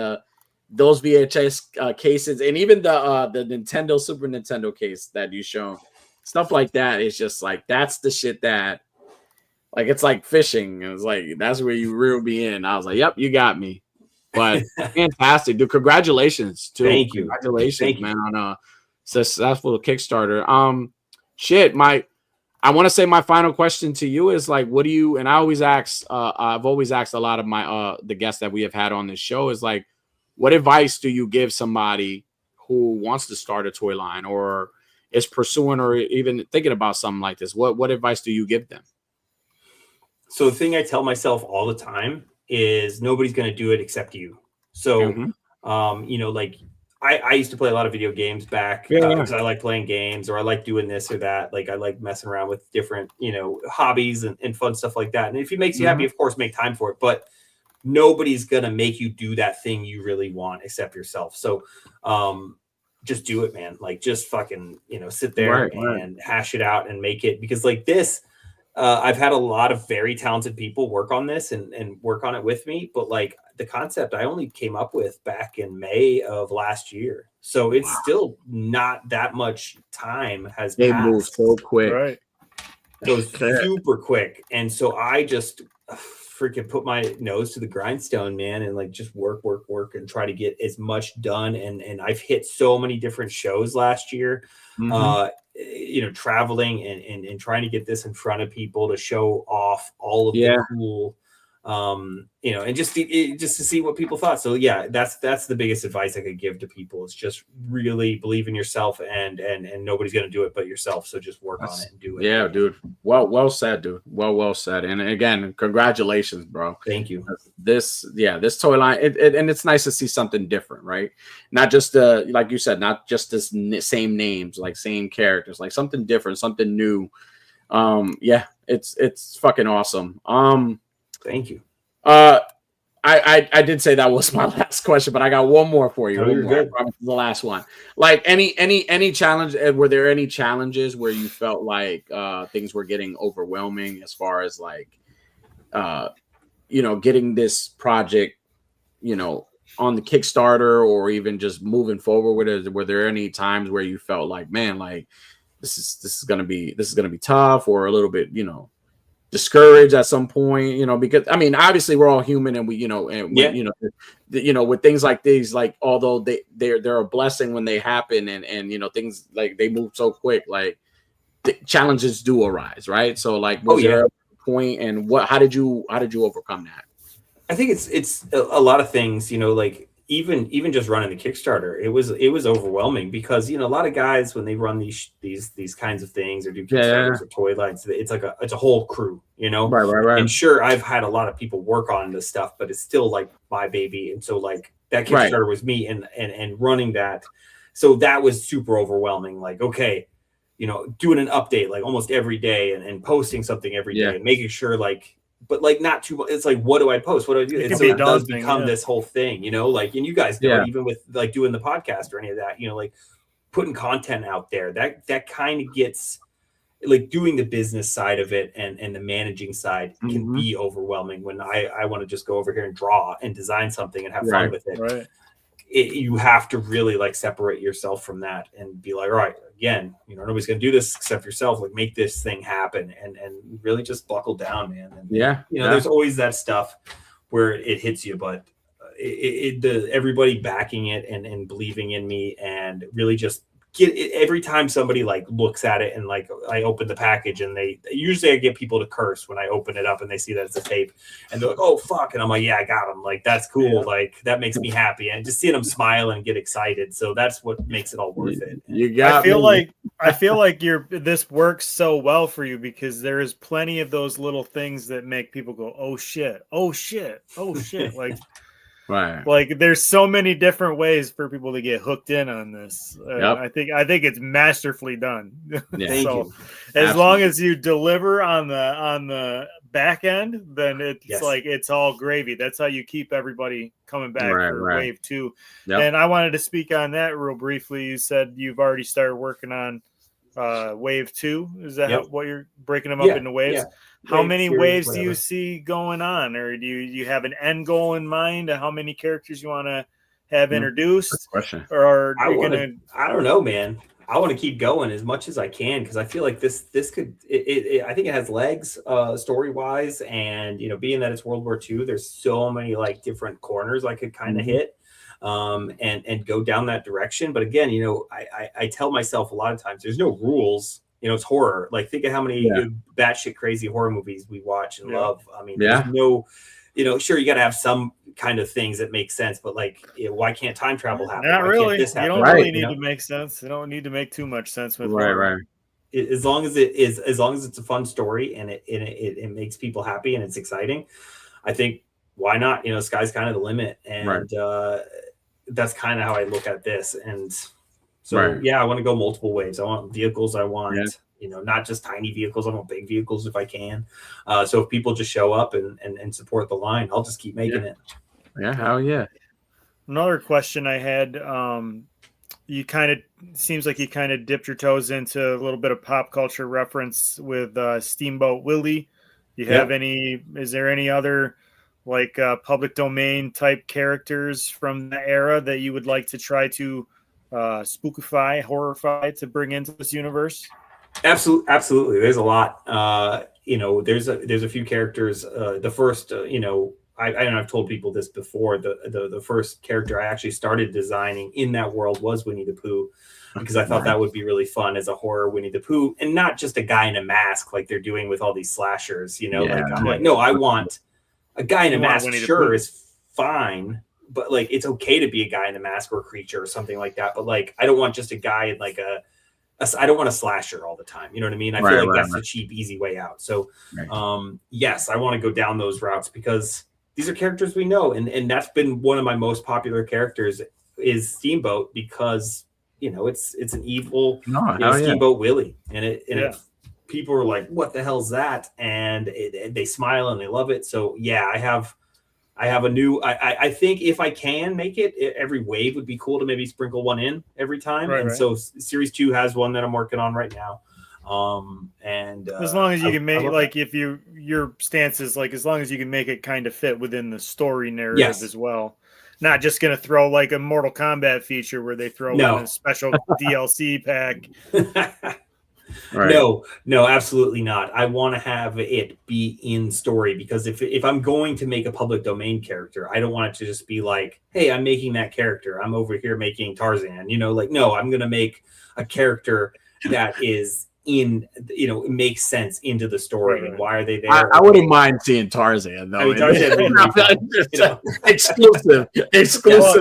those VHS cases, and even the Nintendo Super Nintendo case that you shown, stuff like that is just like, that's the shit that, like, it's like fishing. It was like, that's where you reel me in. I was like, yep, you got me. But fantastic, dude! Congratulations, too. Thank you. Congratulations, man, on a successful Kickstarter. I want to say my final question to you is like, what do you? And I always ask. I've always asked a lot of my the guests that we have had on this show is like, what advice do you give somebody who wants to start a toy line or is pursuing or even thinking about something like this? What advice do you give them? So the thing I tell myself all the time is nobody's going to do it except you. So, you know, like I used to play a lot of video games back because I like playing games, or I like doing this or that. Like I like messing around with different, you know, hobbies and fun stuff like that. And if it makes you happy, of course, make time for it. But nobody's going to make you do that thing you really want except yourself. So, just do it, man. Like just fucking, you know, sit there and hash it out and make it, because like this, I've had a lot of very talented people work on this and work on it with me. But like the concept I only came up with back in May of last year. So it's still not that much time has passed. They move so quick. Right. It goes super quick. And so I just freaking put my nose to the grindstone, man, and like just work and try to get as much done. And I've hit so many different shows last year. You know, traveling and trying to get this in front of people to show off all of the cool, you know, and just to see what people thought. So yeah, that's the biggest advice I could give to people is just really believe in yourself, and nobody's going to do it but yourself. So just work on it and do it. Yeah, dude. Well said, dude. Well said. And again, congratulations, bro. Thank you. This toy line, and it's nice to see something different, right? Not just like you said, not just the same names, like same characters, like something different, something new. Yeah. It's fucking awesome. Thank you. I did say that was my last question, but I got one more for you. Oh, you're good. The last one. Like any challenge? Were there any challenges where you felt like things were getting overwhelming as far as like getting this project, on the Kickstarter or even just moving forward with it? Were there any times where you felt like, man, like this is gonna be tough, or a little bit, discouraged at some point, because I mean, obviously we're all human, and we, with things like these, like, although they're a blessing when they happen, and things like they move so quick, like the challenges do arise, right? So like, was there a point, and how did you overcome that? I think it's a lot of things, like even just running the Kickstarter, it was overwhelming because, a lot of guys, when they run these kinds of things or do Kickstarters or toy lines, it's a whole crew, Right. And sure, I've had a lot of people work on this stuff, but it's still like my baby. And so like that Kickstarter was me and running that. So that was super overwhelming. Like, okay, doing an update like almost every day and posting something every day and making sure but like not too much. It's like, what do I post? What do I do? And so it does become this whole thing, like, and you guys know it, even with like doing the podcast or any of that, like putting content out there, that kind of gets like doing the business side of it and the managing side can be overwhelming when I want to just go over here and draw and design something and have fun with it. Right. You have to really like separate yourself from that and be like, all right, again, nobody's going to do this except yourself. Like, make this thing happen and really just buckle down, man. And, there's always that stuff where it hits you, but everybody backing it and believing in me and really just get it. Every time somebody like looks at it and like I open the package and I get people to curse when I open it up and they see that it's a tape and they're like, oh fuck, and I'm like, yeah, I got them. Like, that's cool. Like, that makes me happy, and just seeing them smile and get excited, so that's what makes it all worth it. I feel like this works so well for you because there is plenty of those little things that make people go, oh shit, like right. Like, there's so many different ways for people to get hooked in on this. I think it's masterfully done. Thank you. As long as you deliver on the back end, then it's like it's all gravy. That's how you keep everybody coming back for Wave 2. Yep. And I wanted to speak on that real briefly. You said you've already started working on Wave 2. Is that what you're breaking them up into waves? Yeah. How many waves do you see going on, or do you have an end goal in mind of how many characters you want to have introduced? Good question. Or I don't know, man. I want to keep going as much as I can because I feel like this could. I think it has legs, story wise, and being that it's World War II, there's so many like different corners I could kind of hit, and go down that direction. But again, I tell myself a lot of times there's no rules. It's horror. Like, think of how many batshit crazy horror movies we watch and love. I mean, there's no, sure, you got to have some kind of things that make sense, but like, why can't time travel happen? Not really. You don't really need to make sense. You don't need to make too much sense with right. As long as it's a fun story and it makes people happy and it's exciting, I think, why not? Sky's kind of the limit, and that's kind of how I look at this. And so, I want to go multiple ways. I want vehicles. I want, not just tiny vehicles. I want big vehicles if I can. So if people just show up and support the line, I'll just keep making it. Yeah, hell yeah. Another question I had, seems like you kind of dipped your toes into a little bit of pop culture reference with Steamboat Willie. Is there any other like public domain type characters from the era that you would like to try to spookify, horrify to bring into this universe? Absolutely. There's a lot. There's a few characters. The first, I've told people this before. The first character I actually started designing in that world was Winnie the Pooh, because I thought that would be really fun as a horror Winnie the Pooh, and not just a guy in a mask like they're doing with all these slashers. No, I want a guy in a mask. Sure, is fine. But like, it's okay to be a guy in a mask or a creature or something like that. But like, I don't want just a guy in like I don't want a slasher all the time. You know what I mean? I feel like that's the cheap, easy way out. So, yes, I want to go down those routes because these are characters we know. And that's been one of my most popular characters is Steamboat, because, it's an evil Steamboat Willie. And people are like, what the hell's that? And they smile and they love it. So yeah, I have a new, I think if I can make it, every wave would be cool to maybe sprinkle one in every time. Right, so series 2 has one that I'm working on right now. And as long as you can make it, like, if your stance is like, as long as you can make it kind of fit within the story narrative as well. Not just going to throw like a Mortal Kombat feature where they throw in a special DLC pack. Right. No, absolutely not. I want to have it be in story, because if I'm going to make a public domain character, I don't want it to just be like, hey, I'm making that character. I'm over here making Tarzan, like, no, I'm going to make a character that is in, makes sense into the story. And why are they there? I wouldn't mind seeing Tarzan though. Exclusive.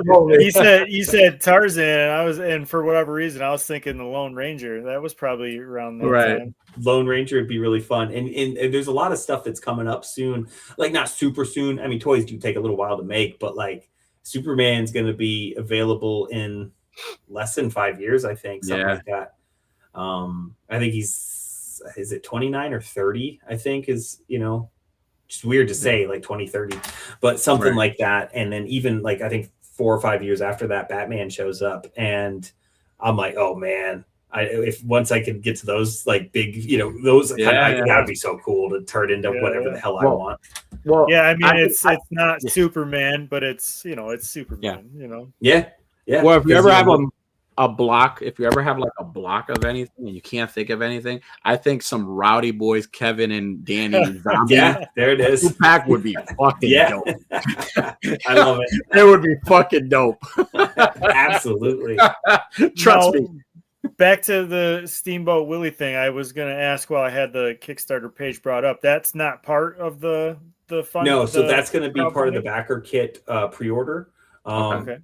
Well, you said Tarzan, and for whatever reason I was thinking the Lone Ranger. That was probably around that time. Lone Ranger would be really fun. And there's a lot of stuff that's coming up soon, like not super soon. I mean, toys do take a little while to make, but like Superman's going to be available in less than 5 years, I think, something like that. I think is it 29 or 30, I think is, just weird to say, like 2030, but something like that. And then even like, I think 4 or 5 years after that, Batman shows up, and I'm like, oh man, if once I could get to those like big, those that would be so cool to turn into whatever the hell I want. Well, yeah, I mean, it's not Superman, but it's, it's Superman, Yeah. Well, if you ever have a block, if you ever have like a block of anything and you can't think of anything, I think some Rowdy Boyz, Kevin and Danny zombie, there it is, pack would be fucking dope. I love it. It would be fucking dope. Absolutely. Trust me. Back to the Steamboat Willie thing, I was going to ask while I had the Kickstarter page brought up. That's not part of the fund. No, so that's going to be part of the backer kit pre-order.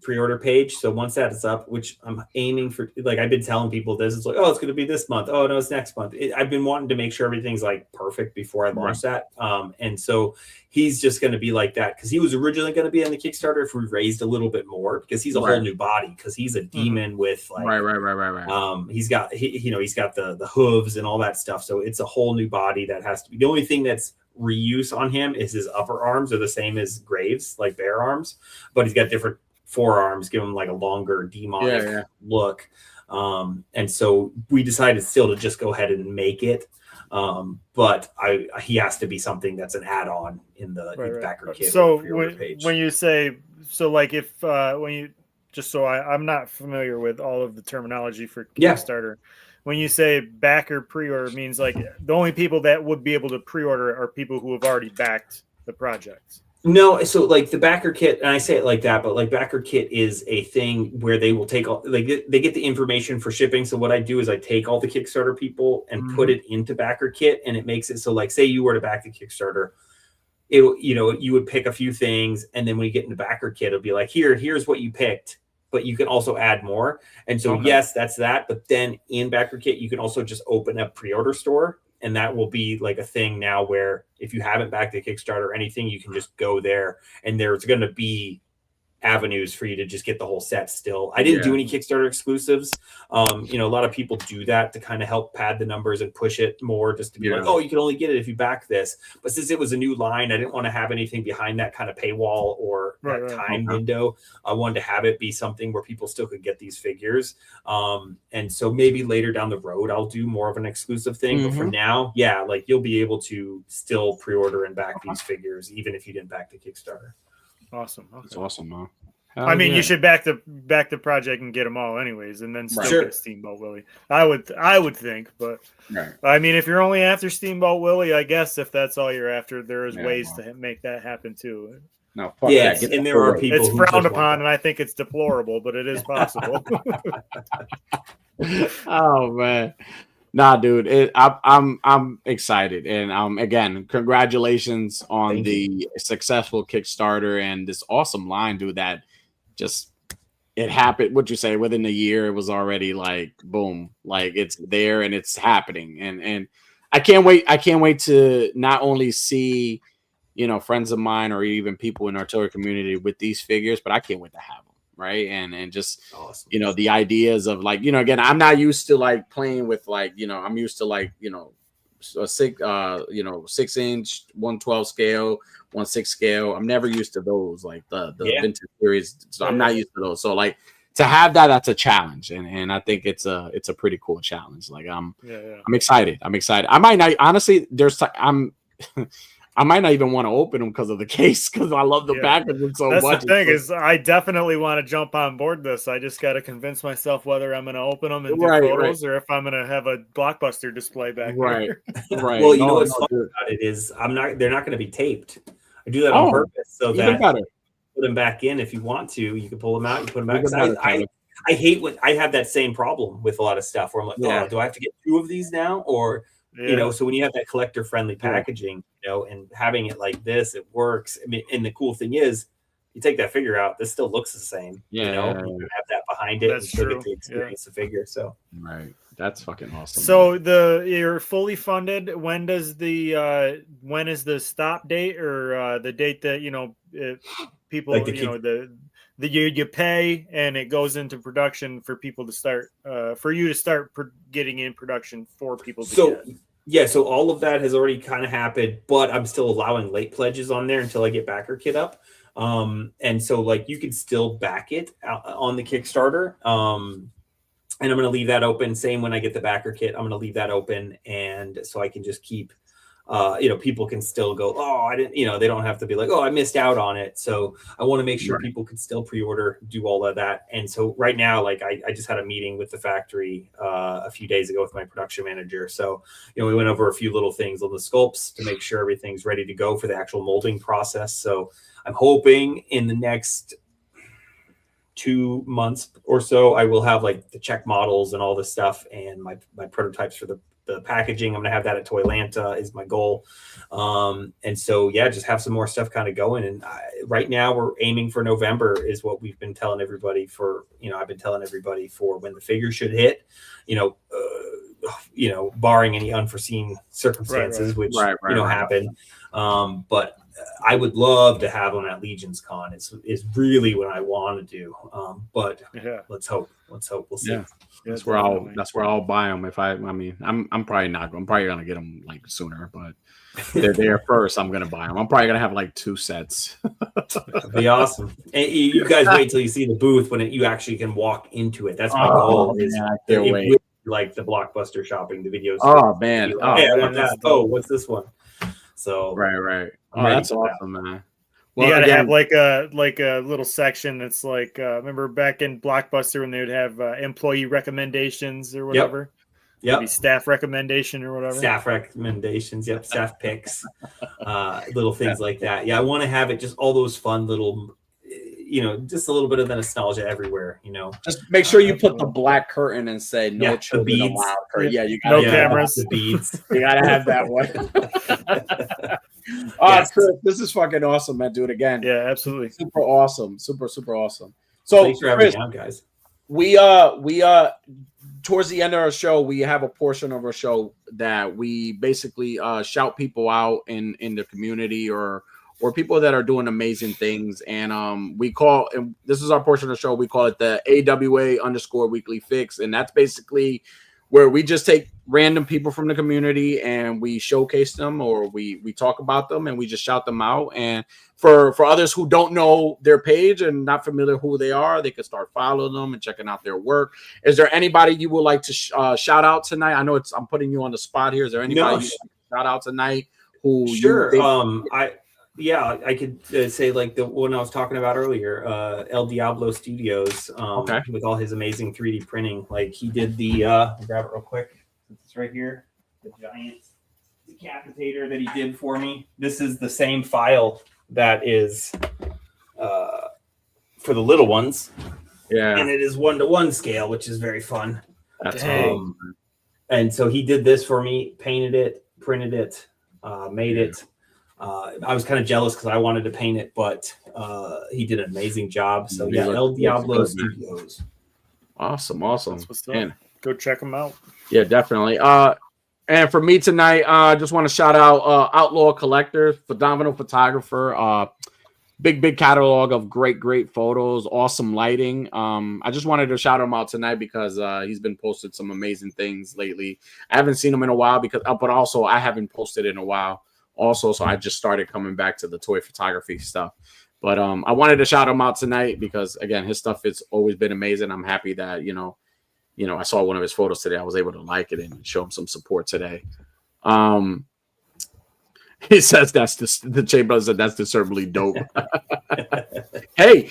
Pre-order page. So once that is up, which I'm aiming for, like I've been telling people this, it's like, oh, it's going to be this month. Oh no, it's next month. I've been wanting to make sure everything's like perfect before I launch that. And so he's just going to be like that, because he was originally going to be on the Kickstarter if we raised a little bit more, because he's a whole new body, because he's a demon with like right. He's got he's got the hooves and all that stuff. So it's a whole new body that has to be. The only thing that's reuse on him is his upper arms are the same as Graves, like bear arms, but he's got different forearms, give him like a longer demonic look. And so we decided still to just go ahead and make it. But he has to be something that's an add-on in the backer kit. So when you say, so like if when you, just so I'm not familiar with all of the terminology for Kickstarter. When you say backer pre-order, means like the only people that would be able to pre-order are people who have already backed the project. No, so like the backer kit, and I say it like that, but like backer kit is a thing where they will take all, like they get the information for shipping. So what I do is I take all the Kickstarter people and put it into backer kit, and it makes it so like, say you were to back the Kickstarter, you would pick a few things, and then when you get into backer kit, it'll be like, here's what you picked, but you can also add more. And so, yes, that's that. But then in backer kit, you can also just open a pre-order store. And that will be like a thing now where if you haven't backed the Kickstarter or anything, you can just go there, and there's going to be avenues for you to just get the whole set still. I didn't do any Kickstarter exclusives. A lot of people do that to kind of help pad the numbers and push it more, just to be like, oh, you can only get it if you back this. But since it was a new line, I didn't want to have anything behind that kind of paywall or time window. I wanted to have it be something where people still could get these figures. And so maybe later down the road, I'll do more of an exclusive thing. But for now, like you'll be able to still pre-order and back these figures, even if you didn't back the Kickstarter. Awesome. That's awesome, man. I mean, you should back the project and get them all anyways, and then still get Steamboat Willie. I would think, but I mean, if you're only after Steamboat Willie, I guess if that's all you're after, there is ways to make that happen too. No, and there are people. It's frowned upon, and I think it's deplorable, but it is possible. Oh man. Nah, dude, I'm excited, and again, congratulations on the successful Kickstarter and this awesome line, dude. That just it happened. What you say? Within a year, it was already like boom, like it's there and it's happening, and I can't wait. I can't wait to not only see friends of mine or even people in our tour community with these figures, but I can't wait to have them. Right. And just, awesome. The ideas of like, again, I'm not used to like playing with like, I'm used to like, a 6-inch, 1/12 scale, 1/6 scale. I'm never used to those, like the vintage series. So I'm not used to those. So like to have that's a challenge, and I think it's a pretty cool challenge. Like I'm excited. I might not honestly. I might not even want to open them because of the case, because I love the packaging so much. That's the thing is, I definitely want to jump on board this. I just got to convince myself whether I'm going to open them and do photos or if I'm going to have a Blockbuster display back here. Right. Well, you know what's fun about it is they're not going to be taped. I do that on purpose so that put them back in. If you want to, you can pull them out and put them back. I hate when I have that same problem with a lot of stuff where I'm like, oh, do I have to get 2 of these now? Or so when you have that collector friendly packaging, and having it like this, it works. I mean, and the cool thing is, you take that figure out, this still looks the same. You have that behind it. That's true. Get to experience the figure. So that's fucking awesome. So you're fully funded. When is the stop date or the date that people like you pay and it goes into production for people to start for you to start getting in production for people to get? Yeah, so all of that has already kind of happened, but I'm still allowing late pledges on there until I get backer kit up. And so like you can still back it on the Kickstarter. And I'm going to leave that open. Same when I get the backer kit, I'm going to leave that open. And so I can just keep, people can still go, oh, I didn't, they don't have to be like, oh, I missed out on it. So I want to make sure people can still pre-order, do all of that. And so right now, like I just had a meeting with the factory a few days ago with my production manager. So, we went over a few little things on the sculpts to make sure everything's ready to go for the actual molding process. So I'm hoping in the next 2 months or so, I will have like the check models and all this stuff and my prototypes for the packaging. I'm going to have that at Toylanta is my goal. And so, just have some more stuff kind of going. And right now we're aiming for November is what we've been telling everybody for, I've been telling everybody for when the figure should hit, barring any unforeseen circumstances, which happen. But I would love to have them at Legion's Con. Is really what I want to do. But let's hope. We'll see. Yeah. That's where I'll buy them. I'm probably not. I'm probably gonna get them like sooner, but they're there first. I'm gonna buy them. I'm probably gonna have like 2 sets. That'd be awesome. And you guys wait till you see the booth when you actually can walk into it. That's my goal. Like the Blockbuster shopping, the videos. Oh man! What's this one? So right. Oh, that's awesome, man. Well, you gotta have like a little section that's like remember back in Blockbuster when they would have employee recommendations or whatever. Yep. Maybe staff recommendation or whatever. Staff recommendations. Yep. Staff picks. Little things like that. Yeah, I want to have it just all those fun little. Just a little bit of the nostalgia everywhere. Just make sure you put the black curtain and say no children allowed. Yeah, you got cameras. The beads. You gotta have that one. Chris, this is fucking awesome, man. Do it again. Yeah, absolutely. Super awesome. Super awesome. So, thanks for having me on, guys. We towards the end of our show, we have a portion of our show that we basically shout people out in the community or people that are doing amazing things. And we call, and this is our portion of the show, we call it the AWA_weekly fix. And that's basically where we just take random people from the community and we showcase them or we talk about them and we just shout them out. And for others who don't know their page and not familiar who they are, they can start following them and checking out their work. Is there anybody you would like to shout out tonight? I know I'm putting you on the spot here. Is there anybody you like to shout out tonight who I could say like the one I was talking about earlier, El Diablo Studios, with all his amazing 3D printing. Like he did the, I'll grab it real quick. It's right here. The giant decapitator that he did for me. This is the same file that is for the little ones. Yeah. And it is 1:1 scale, which is very fun. That's and so he did this for me, painted it, printed it, made it. I was kind of jealous because I wanted to paint it, but he did an amazing job. So El Diablo Studios. Awesome. Man, go check them out. Yeah, definitely. And for me tonight, I just want to shout out Outlaw Collector, phenomenal photographer. big catalog of great photos, awesome lighting. I just wanted to shout him out tonight because he's been posted some amazing things lately. I haven't seen him in a while but also I haven't posted in a while also, so I just started coming back to the toy photography stuff. But I wanted to shout him out tonight because again, his stuff has always been amazing. I'm happy that I saw one of his photos today. I was able to like it and show him some support today. He says the Chamber said that's discernibly dope. hey,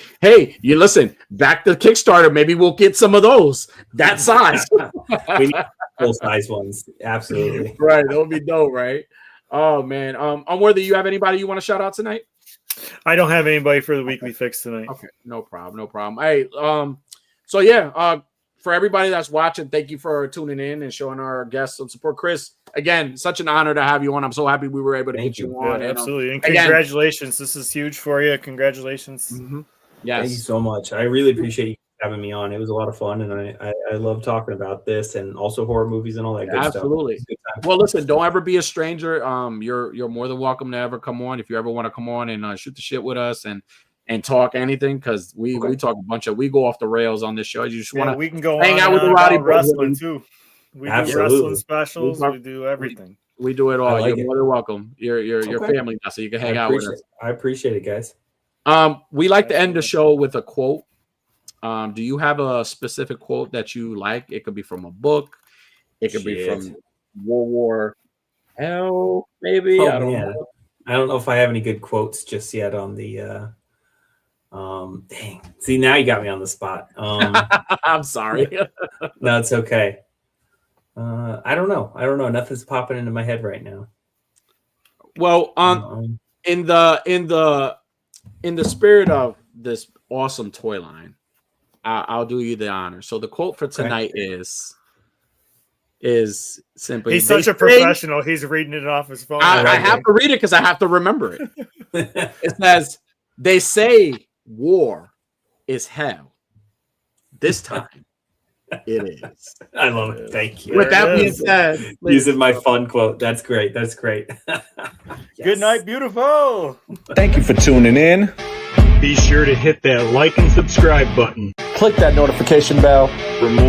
you listen, back to Kickstarter. Maybe we'll get some of those that size. We need full size ones. Absolutely. Right. That would be dope, right? Oh man. Unworthy, you have anybody you want to shout out tonight? I don't have anybody for the weekly fix tonight. Okay, no problem. Hey, so yeah, for everybody that's watching, thank you for tuning in and showing our guests some support. Chris, again, such an honor to have you on. I'm so happy we were able to get you on. Yeah, absolutely. And congratulations. This is huge for you. Congratulations. Mm-hmm. Yes. Thank you so much. I really appreciate you having me on. It was a lot of fun, and I love talking about this and also horror movies and all that good Absolutely. stuff. Well, listen, don't ever be a stranger. You're more than welcome to ever come on if you ever want to come on and shoot the shit with us and talk anything, because we talk we go off the rails on this show. You just want to we can go hang out with the Rowdy wrestling too. We do wrestling specials. We do everything. We do it all. You're more than welcome. You're family now, so you can hang out with us. I appreciate it, guys. We like to end the show with a quote. Do you have a specific quote that you like? It could be from a book. It could be from World War Hell, maybe. I don't know. I don't know if I have any good quotes just yet on the dang. See, now you got me on the spot. I'm sorry. No, it's okay. I don't know. Nothing's popping into my head right now. Well, in the spirit of this awesome toy line, I'll do you the honor. So the quote for tonight is simply, he's such a professional. He's reading it off his phone. I have to read it because I have to remember it. It says, "They say war is hell. This time it is." I love it. Thank you. With that being said, using my fun quote. That's great. Yes. Good night, beautiful. Thank you for tuning in. Be sure to hit that like and subscribe button. Click that notification bell for more